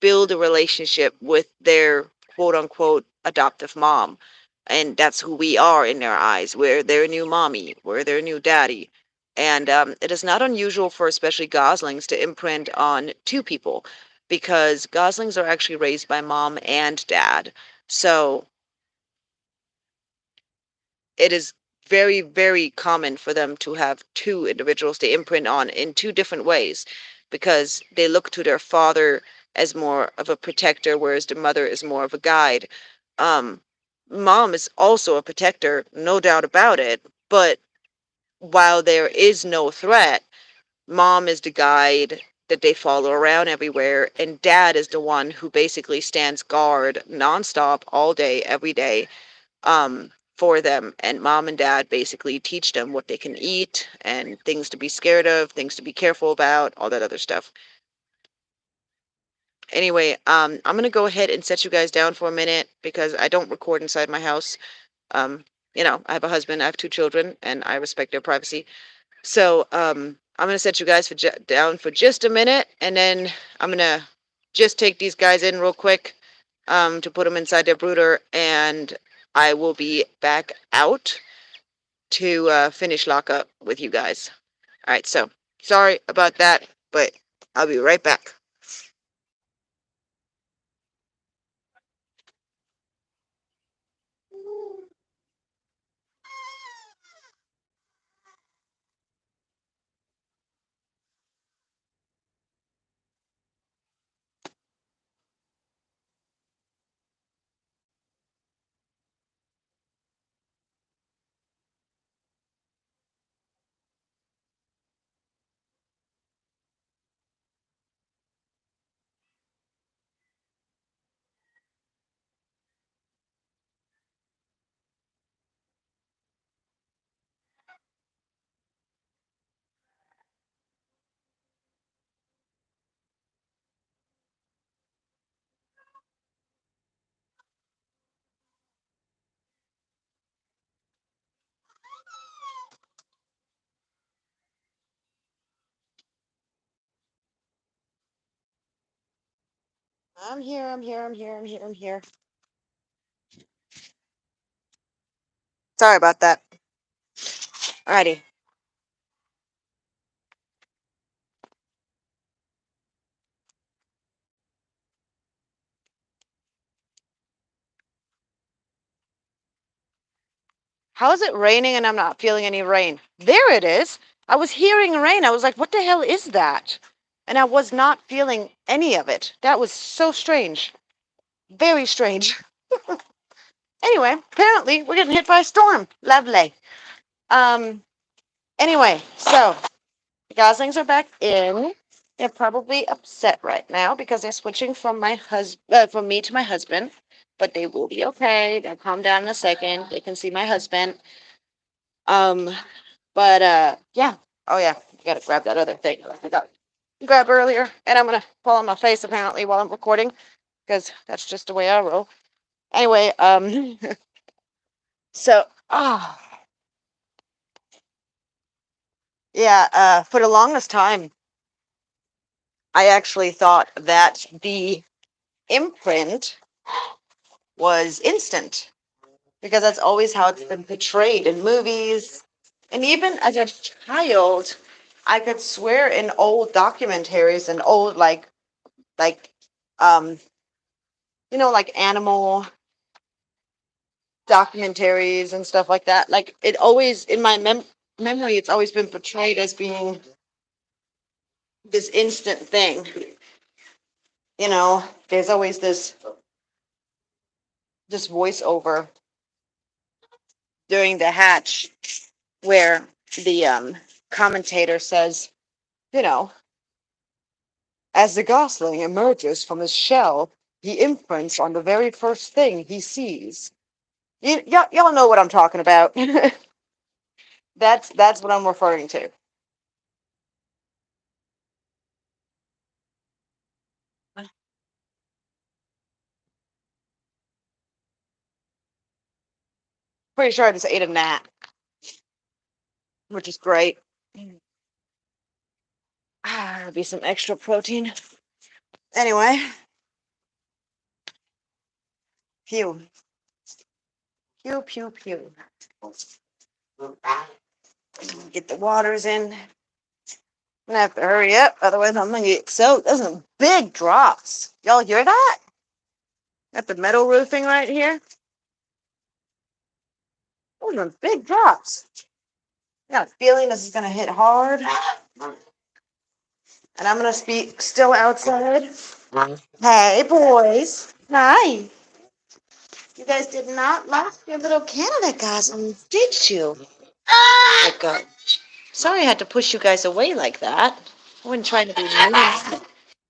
build a relationship with their quote unquote adoptive mom. And that's who we are in their eyes. We're their new mommy, we're their new daddy. And it is not unusual for especially goslings to imprint on two people, because goslings are actually raised by mom and dad. So it is very, very common for them to have two individuals they imprint on in two different ways, because they look to their father as more of a protector, whereas the mother is more of a guide. Um, Mom is also a protector, no doubt about it, but while there is no threat, mom is the guide that they follow around everywhere, and dad is the one who basically stands guard nonstop all day, every day, for them. And mom and dad basically teach them what they can eat and things to be scared of, things to be careful about, all that other stuff. Anyway, I'm gonna go ahead and set you guys down for a minute because I don't record inside my house. Um, I have a husband, I have 2 children, and I respect their privacy. So I'm gonna set you guys down for just a minute, and then I'm gonna just take these guys in real quick, to put them inside their brooder, and I will be back out to finish lockup with you guys. All right, so sorry about that, but I'll be right back. I'm here, I'm here, I'm here, I'm here, I'm here. Sorry about that. Alrighty. How is it raining and I'm not feeling any rain? There it is. I was hearing rain. I was like, what the hell is that? And I was not feeling any of it. That was so strange. Very strange. Anyway, apparently we're getting hit by a storm. Lovely. Um, anyway, so the goslings are back in. They're probably upset right now because they're switching from from me to my husband. But they will be okay. They'll calm down in a second. They can see my husband. Um, but yeah. Oh yeah, I gotta grab that other thing I forgot to grab earlier, and I'm gonna fall on my face apparently while I'm recording because that's just the way I roll. Anyway, so yeah, for the longest time, I actually thought that the imprint was instant because that's always how it's been portrayed in movies. And even as a child, I could swear in old documentaries and old like um like animal documentaries and stuff like that. Like it always in my memory, it's always been portrayed as being this instant thing. There's always this voiceover during the hatch where the commentator says, you know, as the gosling emerges from his shell, he imprints on the very first thing he sees. Y'all know what I'm talking about. That's what I'm referring to. Pretty sure I just ate a gnat, which is great. There'll be some extra protein. Anyway, pew, pew, pew, pew. Get the waters in. I'm gonna have to hurry up, otherwise I'm gonna get soaked. Those are big drops. Y'all hear that? Got the metal roofing right here. Those are big drops. I got a feeling this is gonna hit hard. And I'm gonna speak still outside. Hey boys. Hi. You guys did not lost your little Canada goslings, did you? Let go. Sorry I had to push you guys away like that. I wasn't trying to be mean.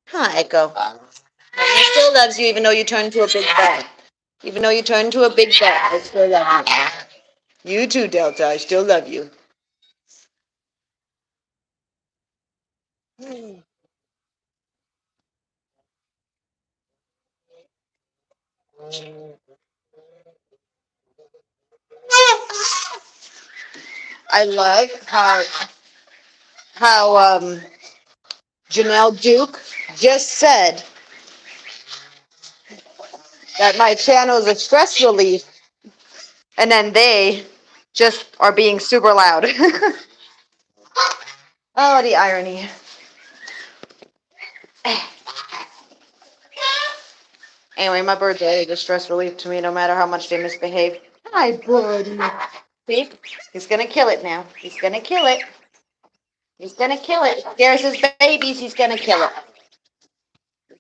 Huh, Echo? Mommy still loves you even though you turned into a big bat. Even though you turned into a big bat, I still love you. You too, Delta. I still love you. I love how Janelle Duke just said that my channel is a stress relief, and then they just are being super loud. Oh, the irony. Anyway, my birds are a stress relief to me no matter how much they misbehave. Hi, buddy. See? He's gonna kill it now. He's gonna kill it. He's gonna kill it. Scares his babies, he's gonna kill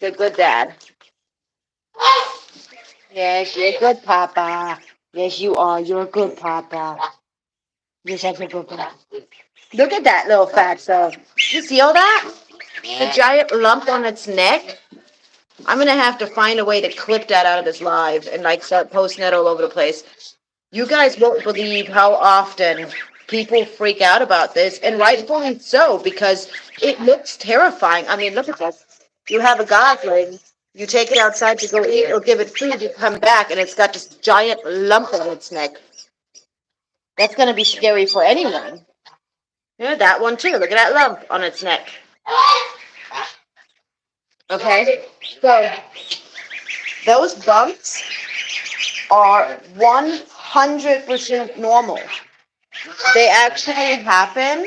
it. Good dad. Yes, you're a good papa. Yes, you are. You're a good papa. Yes, that's a good papa. Look at that little fatso. You see all that? The giant lump on its neck? I'm gonna have to find a way to clip that out of this live and start posting that all over the place. You guys won't believe how often people freak out about this, and rightfully so, because it looks terrifying. I mean, look at this. You have a gosling, you take it outside to go eat or give it food, you come back, and it's got this giant lump on its neck. That's going to be scary for anyone. Yeah, that one too. Look at that lump on its neck. Okay, so Those bumps are 100% normal. They actually happen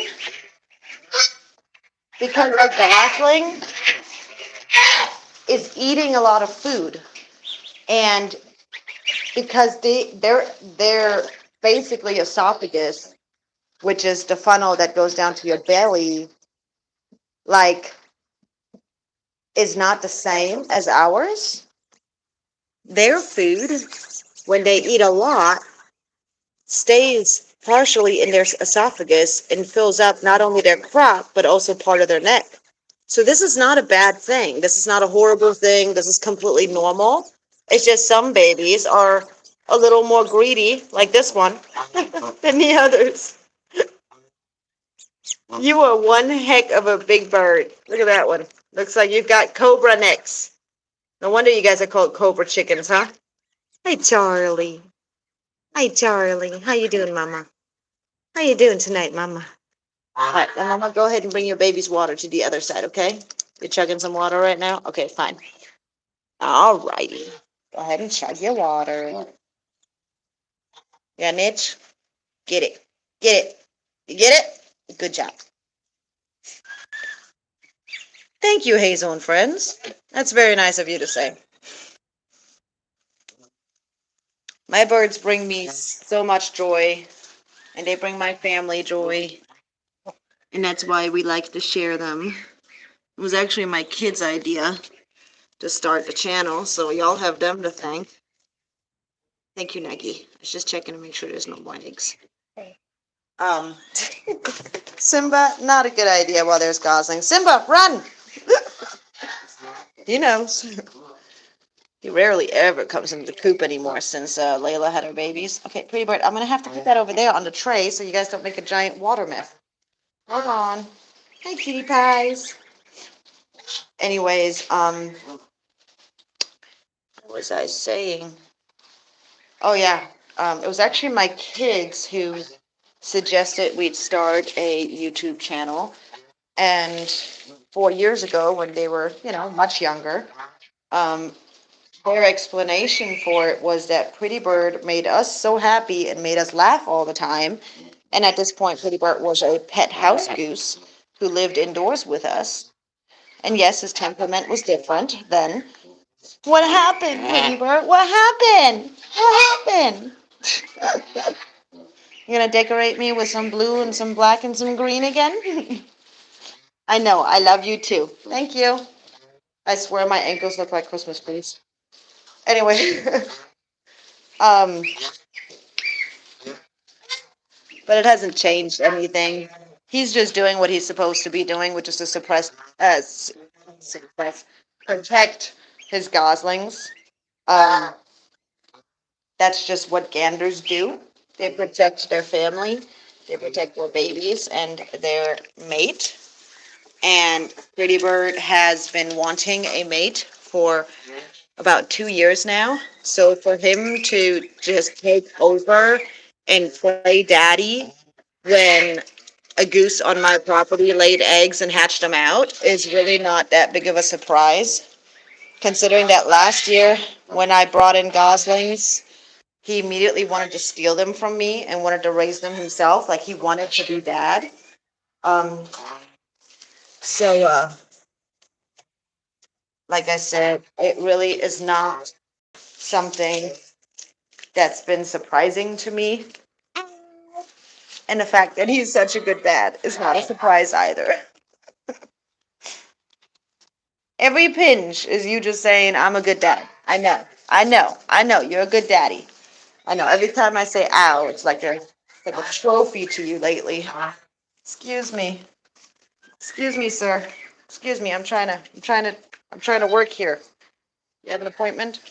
because the gosling is eating a lot of food, and because they're basically esophagus, which is the funnel that goes down to your belly, like, is not the same as ours. Their food, when they eat a lot, stays partially in their esophagus and fills up not only their crop, but also part of their neck. So this is not a bad thing. This is not a horrible thing. This is completely normal. It's just some babies are a little more greedy, like this one, than the others. You are one heck of a big bird. Look at that one. Looks like you've got cobra necks. No wonder you guys are called cobra chickens, huh? Hey, Charlie. Hey, Charlie. How you doing, Mama? How you doing tonight, Mama? All right, then Mama, go ahead and bring your baby's water to the other side, okay? You're chugging some water right now? Okay, fine. All righty. Go ahead and chug your water. Yeah, Mitch? Get it. Get it. You get it? Good job. Thank you, Hazel and friends. That's very nice of you to say. My birds bring me so much joy, and they bring my family joy, and that's why we like to share them. It was actually my kids' idea to start the channel, so y'all have them to thank. Thank you, Nike. I was just checking to make sure there's no more eggs. Um, Simba, not a good idea while there's goslings. Simba, run! He knows. He rarely ever comes into the coop anymore since Layla had her babies. Okay, pretty bird, I'm going to have to put that over there on the tray so you guys don't make a giant water mess. Hold on. Hey, kitty pies. Anyways, what was I saying? Oh, yeah. It was actually my kids who suggested we'd start a YouTube channel. And 4 years ago, when they were, much younger, their explanation for it was that Pretty Bird made us so happy and made us laugh all the time. And at this point, Pretty Bird was a pet house goose who lived indoors with us. And yes, his temperament was different then. What happened, Pretty Bird? What happened? What happened? You gonna decorate me with some blue and some black and some green again? I know, I love you too. Thank you. I swear my ankles look like Christmas trees. Anyway, um, but it hasn't changed anything. He's just doing what he's supposed to be doing, which is to suppress, protect his goslings. Um, that's just what ganders do. They protect their family, they protect their babies and their mate. And Pretty Bird has been wanting a mate for about 2 years now. So for him to just take over and play daddy when a goose on my property laid eggs and hatched them out is really not that big of a surprise. Considering that last year when I brought in goslings, he immediately wanted to steal them from me and wanted to raise them himself. Like he wanted to be dad. Um, so, like I said, it really is not something that's been surprising to me. And the fact that he's such a good dad is not a surprise either. Every pinch is you just saying, I'm a good dad. I know, you're a good daddy. I know, every time I say ow, it's like like a trophy to you lately. Excuse me. Excuse me, sir. Excuse me, I'm trying to work here. You have an appointment?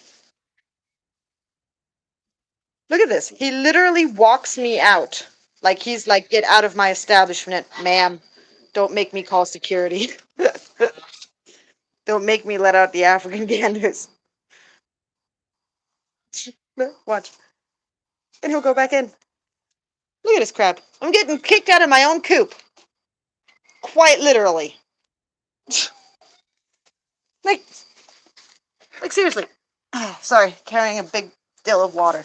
Look at this. He literally walks me out. Like he's like, get out of my establishment, ma'am. Don't make me call security. Don't make me let out the African ganders. Watch. And he'll go back in. Look at this crap. I'm getting kicked out of my own coop. Quite literally. Like seriously. Sorry, carrying a big dill of water.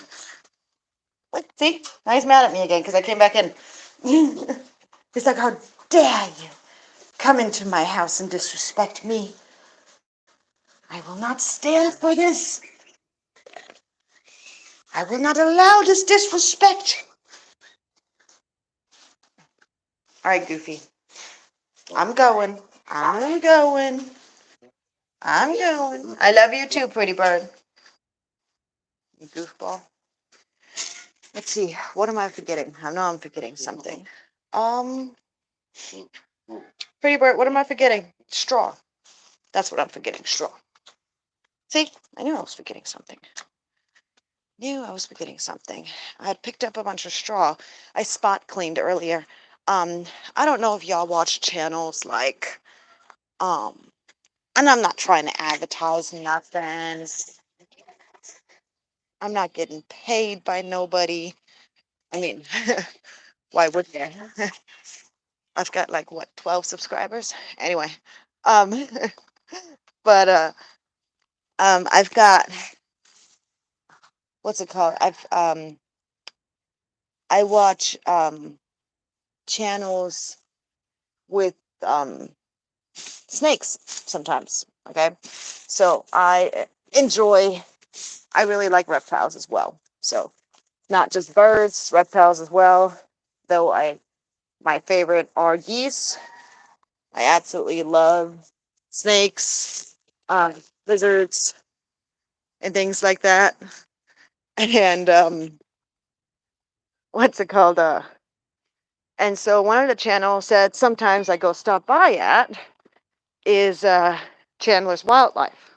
Look, see? Now he's mad at me again because I came back in. He's like, how dare you come into my house and disrespect me? I will not stand for this. I will not allow this disrespect. All right, Goofy. I'm going. I'm going. I'm going. I love you too, pretty bird. You goofball. Let's see. What am I forgetting? I know I'm forgetting something. Um, Pretty bird, what am I forgetting? Straw. That's what I'm forgetting. Straw. See, I knew I was forgetting something. I had picked up a bunch of straw. I spot cleaned earlier. I don't know if y'all watch channels like, and I'm not trying to advertise nothing. I'm not getting paid by nobody. I mean, why would they? I've got like what, 12 subscribers? Anyway, um, but I've got, what's it called? I watch channels with snakes sometimes. Okay, so I really like reptiles as well. So not just birds, reptiles as well. Though my favorite are geese. I absolutely love snakes, lizards, and things like that. And what's it called? And so one of the channels said sometimes I go stop by at is Chandler's Wildlife.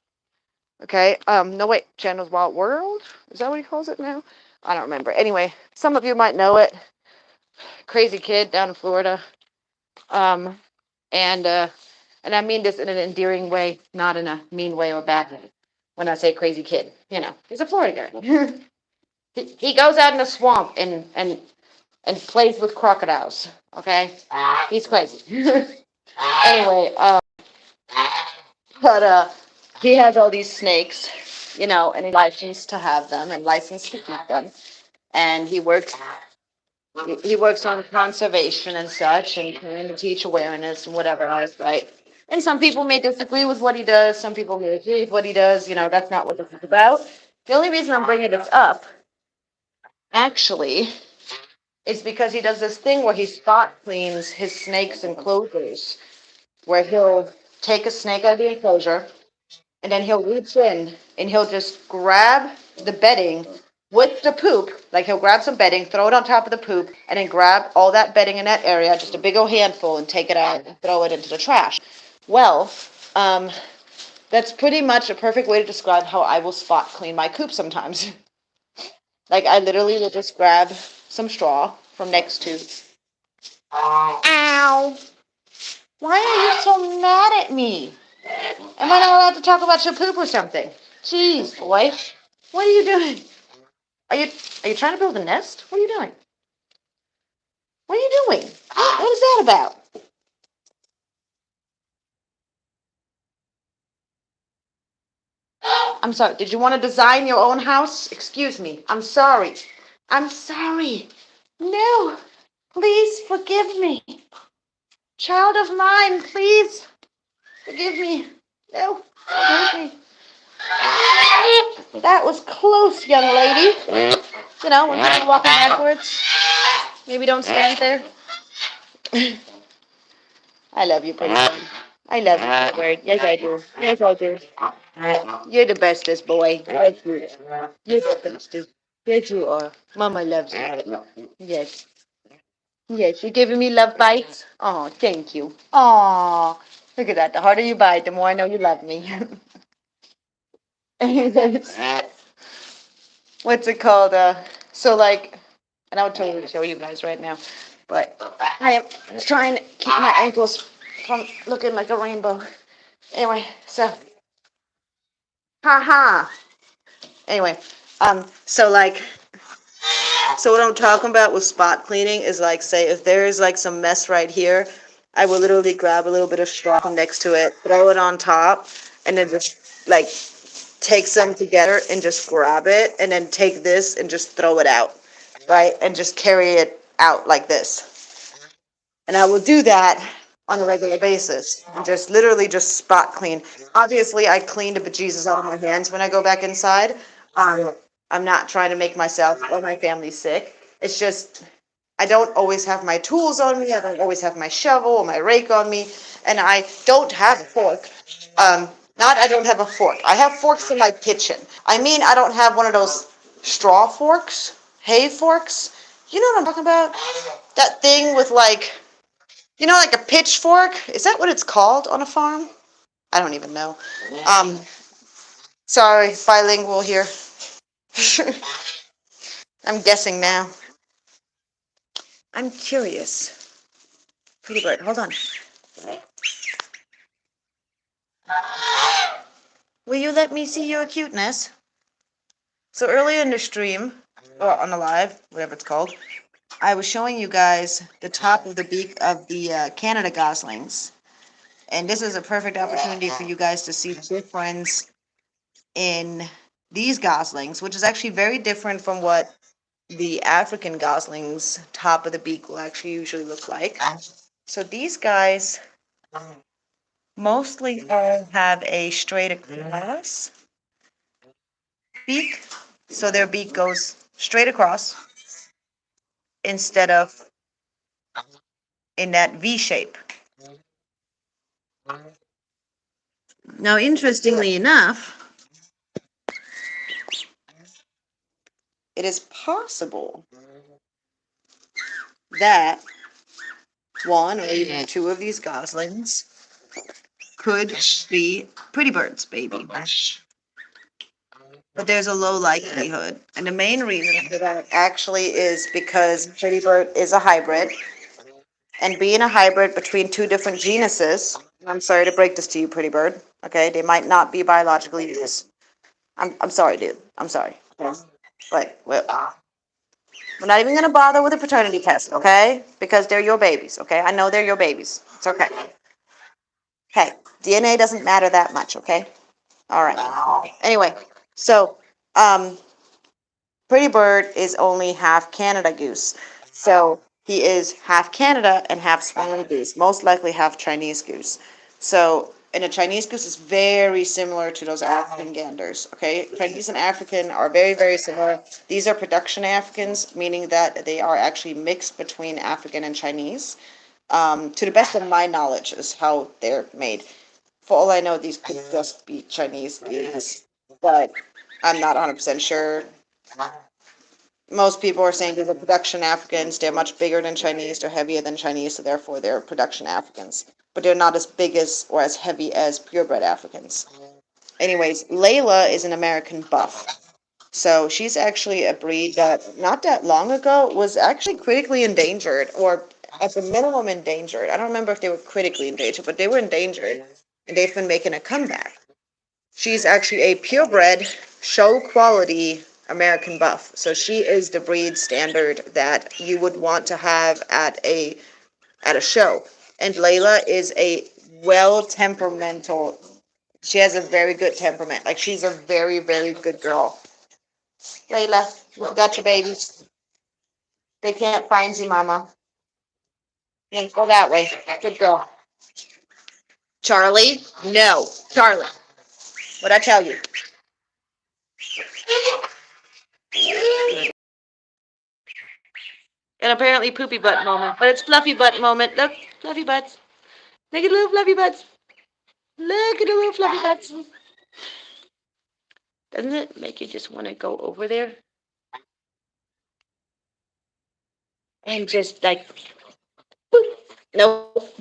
Okay. No wait, Chandler's Wild World? Is that what he calls it now? I don't remember. Anyway, some of you might know it. Crazy kid down in Florida. Um, and I mean this in an endearing way, not in a mean way or bad way. When I say crazy kid, he's a Florida guy. he goes out in the swamp and plays with crocodiles. Okay, he's crazy. Anyway, but he has all these snakes, and he's licensed to have them and licensed to keep them. And he works on conservation and such, and trying to teach awareness and whatever else, right? And some people may disagree with what he does. Some people may agree with what he does. That's not what this is about. The only reason I'm bringing this up, actually, is because he does this thing where he spot cleans his snakes and enclosures, where he'll take a snake out of the enclosure, and then he'll reach in and he'll just grab the bedding with the poop. Like he'll grab some bedding, throw it on top of the poop, and then grab all that bedding in that area, just a big old handful, and take it out and throw it into the trash. Well, that's pretty much a perfect way to describe how I will spot clean my coop sometimes. Like I literally will just grab some straw from next to. Ow! Why are you so mad at me? Am I not allowed to talk about your poop or something? Jeez, boy. What are you doing? Are you trying to build a nest? What are you doing? What are you doing? What is that about? I'm sorry. Did you want to design your own house? Excuse me. I'm sorry. I'm sorry. No. Please forgive me. Child of mine, please forgive me. No. Forgive me. That was close, young lady. When you're walking backwards, maybe don't stand there. I love you, pretty boy. I love you, word. Yes, I do. Yes, I do. You're the bestest boy. Yes, you are. You're the bestest. Yes, you are. Mama loves you. Yes. Yes, you're giving me love bites. Oh, thank you. Oh, look at that. The harder you bite, the more I know you love me. What's it called? So like, and I would totally show you guys right now, but I am trying to keep my ankles from looking like a rainbow. Anyway, so, haha. Anyway, so like, so what I'm talking about with spot cleaning is like, say if there is like some mess right here, I will literally grab a little bit of straw from next to it, throw it on top, and then just like takes them together and just grab it, and then take this and just throw it out, right? And just carry it out like this. And I will do that on a regular basis and just literally just spot clean. Obviously, I clean the bejesus out of my hands when I go back inside. I'm not trying to make myself or my family sick. It's just I don't always have my tools on me. I don't always have my shovel or my rake on me, and I don't have a fork. Not I don't have a fork. I have forks in my kitchen. I mean, I don't have one of those straw forks, hay forks. You know what I'm talking about? That thing with like, like a pitchfork. Is that what it's called on a farm? I don't even know. Um, Sorry, bilingual here. I'm guessing now. I'm curious. Pretty bird, hold on. Will you let me see your cuteness? So earlier in the stream, or on the live, whatever it's called, I was showing you guys the top of the beak of the Canada goslings. And this is a perfect opportunity for you guys to see the difference in these goslings, which is actually very different from what the African goslings top of the beak will actually usually look like. So these guys mostly all have a straight across beak. So their beak goes straight across instead of in that V shape. Now, interestingly enough, it is possible that one or even two of these goslings could be pretty birds, baby. But there's a low likelihood. And the main reason for that actually is because pretty bird is a hybrid. And being a hybrid between two different genuses, I'm sorry to break this to you, pretty bird. Okay, they might not be biologically yours. I'm sorry, dude. I'm sorry. But we're not even gonna bother with a paternity test, okay? Because they're your babies, okay? I know they're your babies. It's okay. Hey, DNA doesn't matter that much, okay? All right. Anyway, so Pretty Bird is only half Canada goose. So he is half Canada and half Spanish goose, most likely half Chinese goose. So, and a Chinese goose is very similar to those African ganders, okay? Chinese and African are very, very similar. These are production Africans, meaning that they are actually mixed between African and Chinese. To the best of my knowledge, is how they're made. For all I know, these could just be Chinese goose, but I'm not 100% sure. Most people are saying they're the production Africans. They're much bigger than Chinese. They're heavier than Chinese, so therefore they're production Africans. But they're not as big as or as heavy as purebred Africans. Anyways, Layla is an American buff. So she's actually a breed that not that long ago was actually critically endangered, or at the minimum endangered. I don't remember if they were critically endangered, but they were endangered, and they've been making a comeback. She's actually a purebred, show quality American buff. So she is the breed standard that you would want to have at a show. And Layla is a well temperamental. She has a very good temperament. Like she's a very, very good girl. Layla, you got your babies. They can't find you, mama. Yeah, go that way. Good girl. Charlie? No. Charlie. What'd I tell you? And apparently poopy butt moment. But it's fluffy butt moment. Look, fluffy butts. Look at the little fluffy butts. Look at the little fluffy butts. Doesn't it make you just want to go over there and just like, boop. Nope.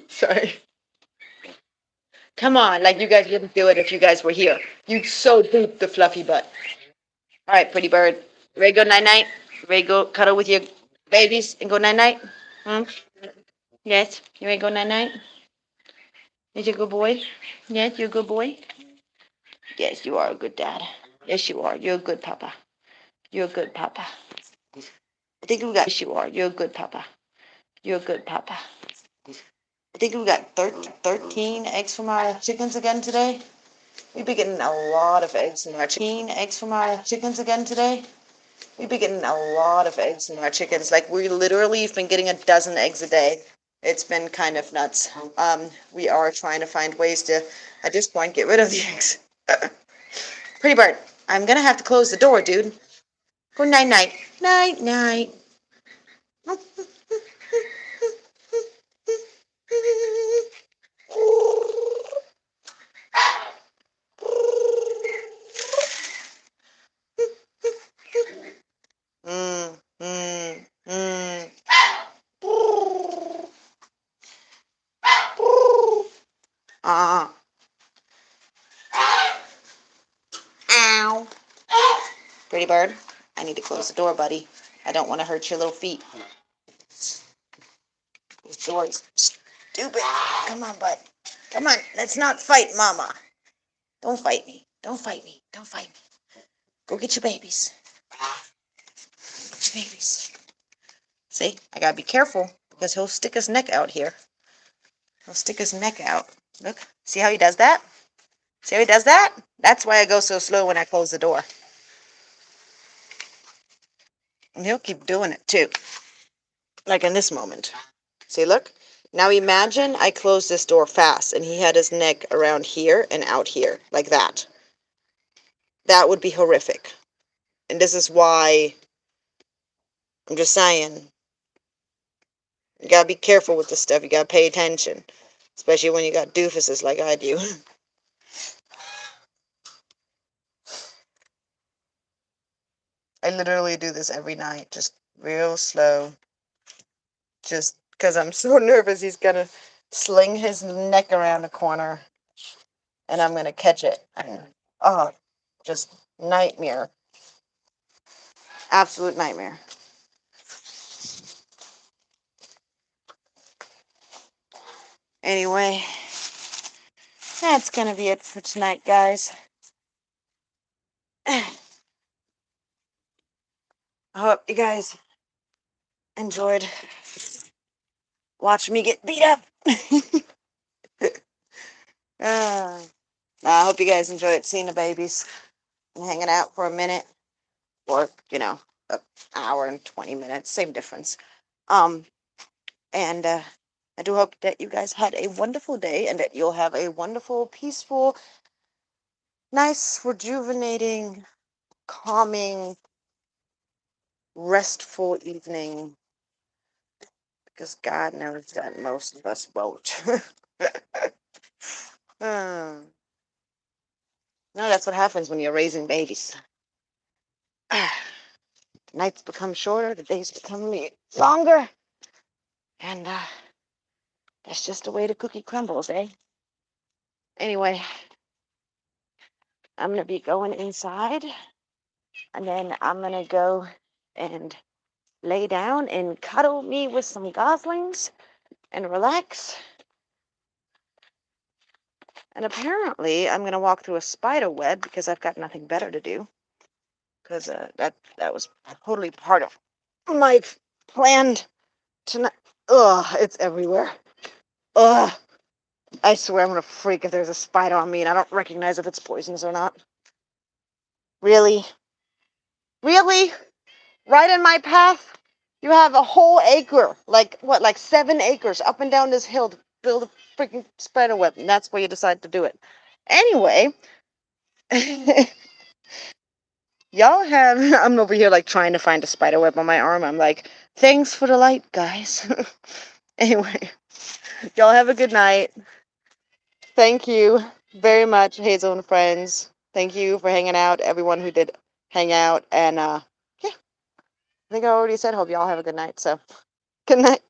Sorry. Come on, like you guys wouldn't do it if you guys were here. You'd so boop the fluffy butt. All right, pretty bird. Ready to go night night? Ready to go cuddle with your babies and go night night? Hmm? Yes. You ready to go night night? Is you a good boy? Yes, you're a good boy. Yes, you are a good dad. Yes, you are. You're a good papa. You're a good papa. I think we got. Yes, you are. You're a good papa. You're a good papa. I think we got 13 eggs from our chickens again today. We've been getting a lot of eggs from our chickens again today. We've been getting a lot of eggs from our chickens. Like, we literally have been getting a dozen eggs a day. It's been kind of nuts. We are trying to find ways to, at this point, get rid of the eggs. Pretty bird, I'm gonna have to close the door, dude. Go night night. Night night. Mm, mm, mm. Uh, ow. Pretty bird, I need to close the door, buddy. I don't want to hurt your little feet. This door is stupid. Come on, bud. Come on, let's not fight, Mama. Don't fight me. Don't fight me. Don't fight me. Go get your babies. Get your babies. See, I gotta be careful because he'll stick his neck out here. He'll stick his neck out. Look, see how he does that? See how he does that? That's why I go so slow when I close the door. And he'll keep doing it too. Like in this moment. See, look. Now imagine I close this door fast and he had his neck around here and out here, like that. That would be horrific. And this is why I'm just saying, you gotta be careful with this stuff. You gotta pay attention. Especially when you got doofuses like I do. I literally do this every night, just real slow. Just because I'm so nervous he's gonna sling his neck around the corner and I'm gonna catch it. And, oh, just nightmare. Absolute nightmare. Anyway, that's gonna be it for tonight, guys. I hope you guys enjoyed watching me get beat up. I hope you guys enjoyed seeing the babies and hanging out for a minute, or an hour and 20 minutes, same difference. And I do hope that you guys had a wonderful day and that you'll have a wonderful, peaceful, nice, rejuvenating, calming, restful evening. Because God knows that most of us won't. No, that's what happens when you're raising babies. The nights become shorter, the days become longer. And that's just the way the cookie crumbles, eh? Anyway, I'm going to be going inside. And then I'm going to go and lay down and cuddle me with some goslings and relax. And apparently I'm going to walk through a spider web because I've got nothing better to do. Because that was totally part of my plan tonight. Ugh, it's everywhere. Ugh. I swear I'm going to freak if there's a spider on me and I don't recognize if it's poisonous or not. Really? Really? Right in my path? You have a whole acre, like 7 acres up and down this hill to build a freaking spider web, and that's where you decide to do it. Anyway, y'all have, I'm over here like trying to find a spider web on my arm. I'm like, thanks for the light, guys. Anyway, y'all have a good night. Thank you very much, Hazel and friends. Thank you for hanging out, everyone who did hang out, and yeah, I think I already said hope y'all have a good night, so good night.